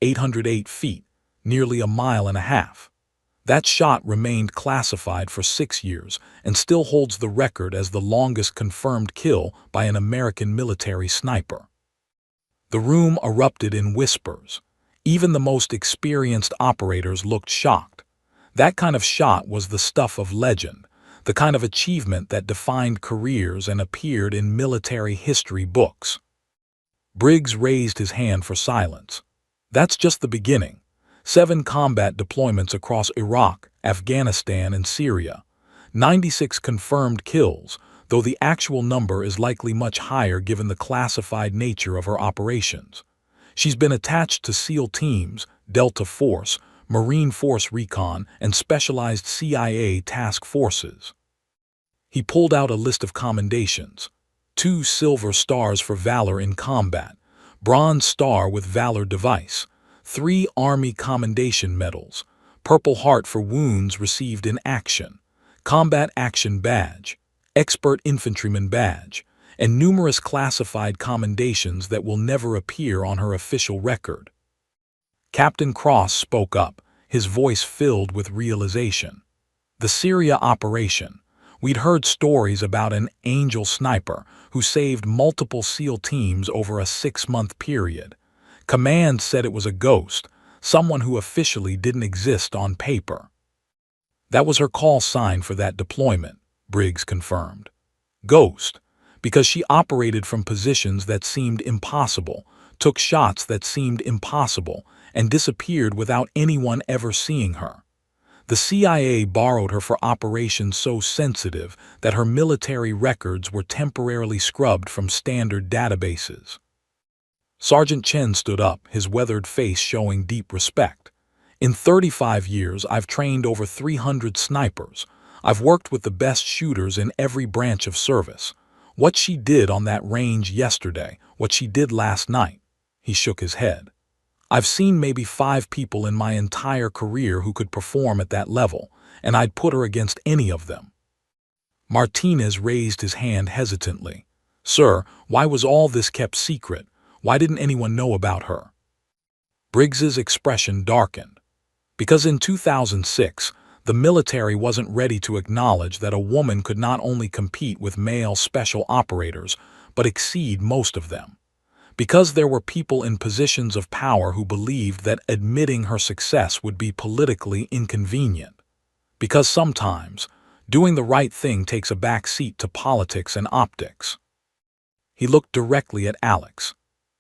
808 feet, nearly a mile and a half. That shot remained classified for 6 years and still holds the record as the longest confirmed kill by an American military sniper. The room erupted in whispers. Even the most experienced operators looked shocked. That kind of shot was the stuff of legend, the kind of achievement that defined careers and appeared in military history books. Briggs raised his hand for silence. That's just the beginning. 7 combat deployments across Iraq, Afghanistan, and Syria. 96 confirmed kills, though the actual number is likely much higher given the classified nature of her operations. She's been attached to SEAL teams, Delta Force, Marine Force Recon, and specialized CIA task forces. He pulled out a list of commendations. 2 Silver Stars for Valor in Combat, Bronze Star with Valor Device, 3 Army Commendation Medals, Purple Heart for wounds received in action, Combat Action Badge, Expert Infantryman Badge, and numerous classified commendations that will never appear on her official record. Captain Cross spoke up, his voice filled with realization. The Syria operation. We'd heard stories about an angel sniper who saved multiple SEAL teams over a 6-month period. Command said it was a ghost, someone who officially didn't exist on paper. That was her call sign for that deployment, Briggs confirmed. Ghost, because she operated from positions that seemed impossible, took shots that seemed impossible, and disappeared without anyone ever seeing her. The CIA borrowed her for operations so sensitive that her military records were temporarily scrubbed from standard databases. Sergeant Chen stood up, his weathered face showing deep respect. In 35 years, I've trained over 300 snipers. I've worked with the best shooters in every branch of service. What she did on that range yesterday, what she did last night, he shook his head. I've seen maybe 5 people in my entire career who could perform at that level, and I'd put her against any of them. Martinez raised his hand hesitantly. Sir, why was all this kept secret? Why didn't anyone know about her? Briggs's expression darkened. Because in 2006, the military wasn't ready to acknowledge that a woman could not only compete with male special operators, but exceed most of them. Because there were people in positions of power who believed that admitting her success would be politically inconvenient. Because sometimes, doing the right thing takes a back seat to politics and optics. He looked directly at Alex.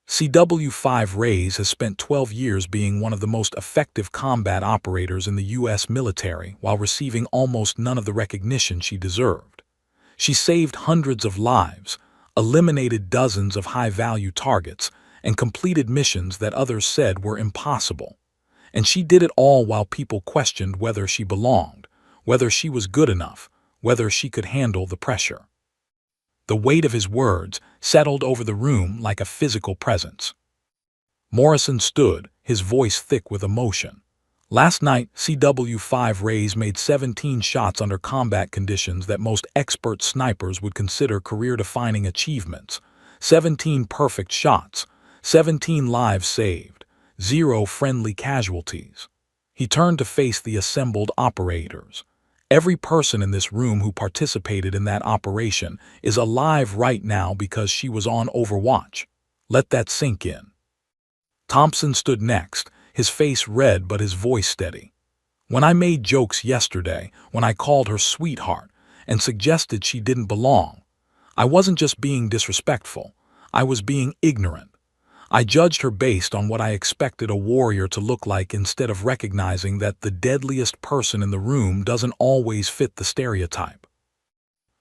CW5 Reyes has spent 12 years being one of the most effective combat operators in the U.S. military while receiving almost none of the recognition she deserved. She saved hundreds of lives, eliminated dozens of high-value targets, and completed missions that others said were impossible. And she did it all while people questioned whether she belonged, whether she was good enough, whether she could handle the pressure. The weight of his words settled over the room like a physical presence. Morrison stood, his voice thick with emotion. Last night, CW5 Reyes made 17 shots under combat conditions that most expert snipers would consider career-defining achievements. 17 perfect shots, 17 lives saved, 0 friendly casualties. He turned to face the assembled operators. Every person in this room who participated in that operation is alive right now because she was on Overwatch. Let that sink in. Thompson stood next, his face red but his voice steady. When I made jokes yesterday, when I called her sweetheart and suggested she didn't belong, I wasn't just being disrespectful, I was being ignorant. I judged her based on what I expected a warrior to look like instead of recognizing that the deadliest person in the room doesn't always fit the stereotype.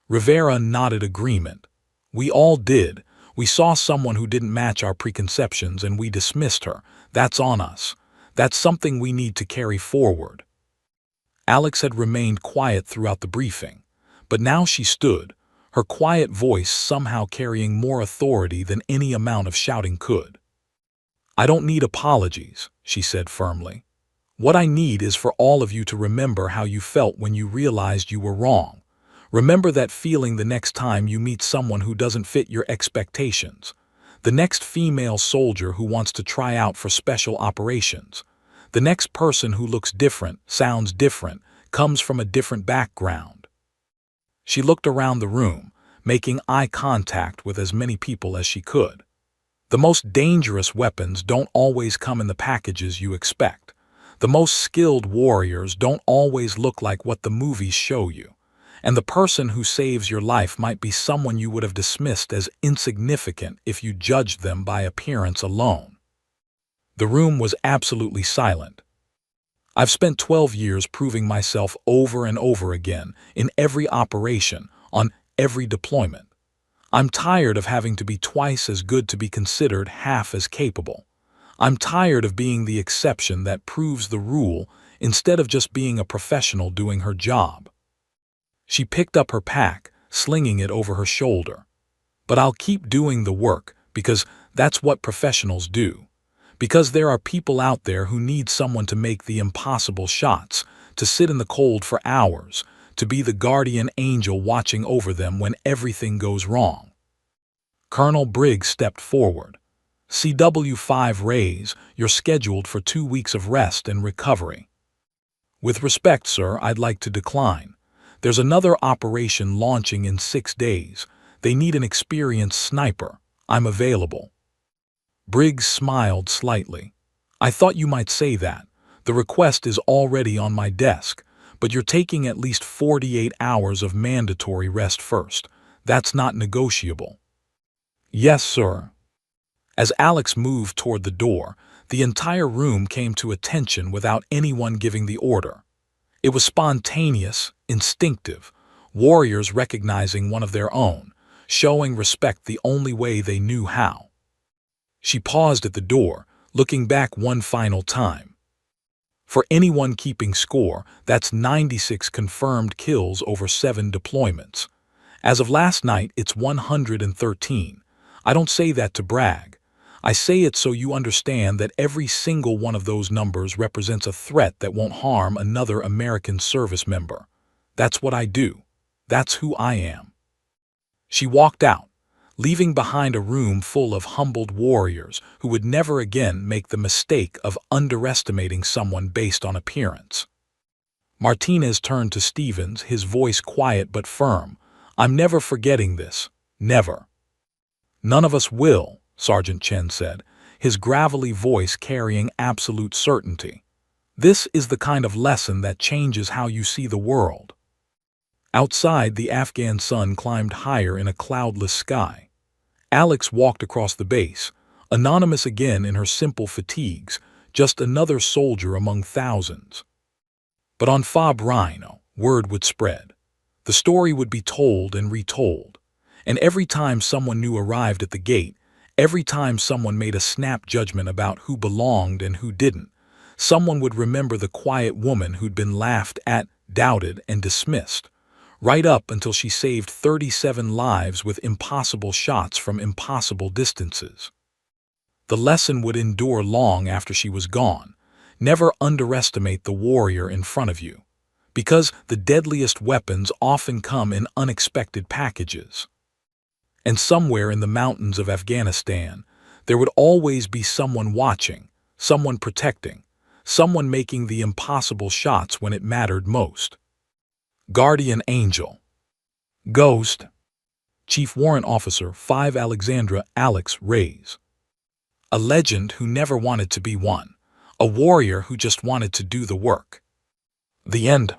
Rivera nodded agreement. We all did. We saw someone who didn't match our preconceptions and we dismissed her. That's on us. That's something we need to carry forward. Alex had remained quiet throughout the briefing, but now she stood, her quiet voice somehow carrying more authority than any amount of shouting could. I don't need apologies, she said firmly. What I need is for all of you to remember how you felt when you realized you were wrong. Remember that feeling the next time you meet someone who doesn't fit your expectations. The next female soldier who wants to try out for special operations. The next person who looks different, sounds different, comes from a different background. She looked around the room, making eye contact with as many people as she could. The most dangerous weapons don't always come in the packages you expect. The most skilled warriors don't always look like what the movies show you. And the person who saves your life might be someone you would have dismissed as insignificant if you judged them by appearance alone. The room was absolutely silent. I've spent 12 years proving myself over and over again in every operation, on every deployment. I'm tired of having to be twice as good to be considered half as capable. I'm tired of being the exception that proves the rule instead of just being a professional doing her job. She picked up her pack, slinging it over her shoulder. But I'll keep doing the work because that's what professionals do. Because there are people out there who need someone to make the impossible shots, to sit in the cold for hours, to be the guardian angel watching over them when everything goes wrong. Colonel Briggs stepped forward. CW5 Rays, you're scheduled for 2 weeks of rest and recovery. With respect, sir, I'd like to decline. There's another operation launching in 6 days. They need an experienced sniper. I'm available. Briggs smiled slightly. I thought you might say that. The request is already on my desk, but you're taking at least 48 hours of mandatory rest first. That's not negotiable. Yes, sir. As Alex moved toward the door, the entire room came to attention without anyone giving the order. It was spontaneous, instinctive, warriors recognizing one of their own, showing respect the only way they knew how. She paused at the door, looking back one final time. For anyone keeping score, that's 96 confirmed kills over 7 deployments. As of last night, it's 113. I don't say that to brag. I say it so you understand that every single one of those numbers represents a threat that won't harm another American service member. That's what I do. That's who I am. She walked out, leaving behind a room full of humbled warriors who would never again make the mistake of underestimating someone based on appearance. Martinez turned to Stevens, his voice quiet but firm. I'm never forgetting this. Never. None of us will, Sergeant Chen said, his gravelly voice carrying absolute certainty. This is the kind of lesson that changes how you see the world. Outside, the Afghan sun climbed higher in a cloudless sky. Alex walked across the base, anonymous again in her simple fatigues, just another soldier among thousands. But on Fob Rhino, word would spread. The story would be told and retold. And every time someone new arrived at the gate, every time someone made a snap judgment about who belonged and who didn't, someone would remember the quiet woman who'd been laughed at, doubted, and dismissed, right up until she saved 37 lives with impossible shots from impossible distances. The lesson would endure long after she was gone. Never underestimate the warrior in front of you, because the deadliest weapons often come in unexpected packages. And somewhere in the mountains of Afghanistan, there would always be someone watching, someone protecting, someone making the impossible shots when it mattered most. Guardian Angel. Ghost. Chief Warrant Officer 5 Alexandra Alex Rays. A legend who never wanted to be one. A warrior who just wanted to do the work. The end.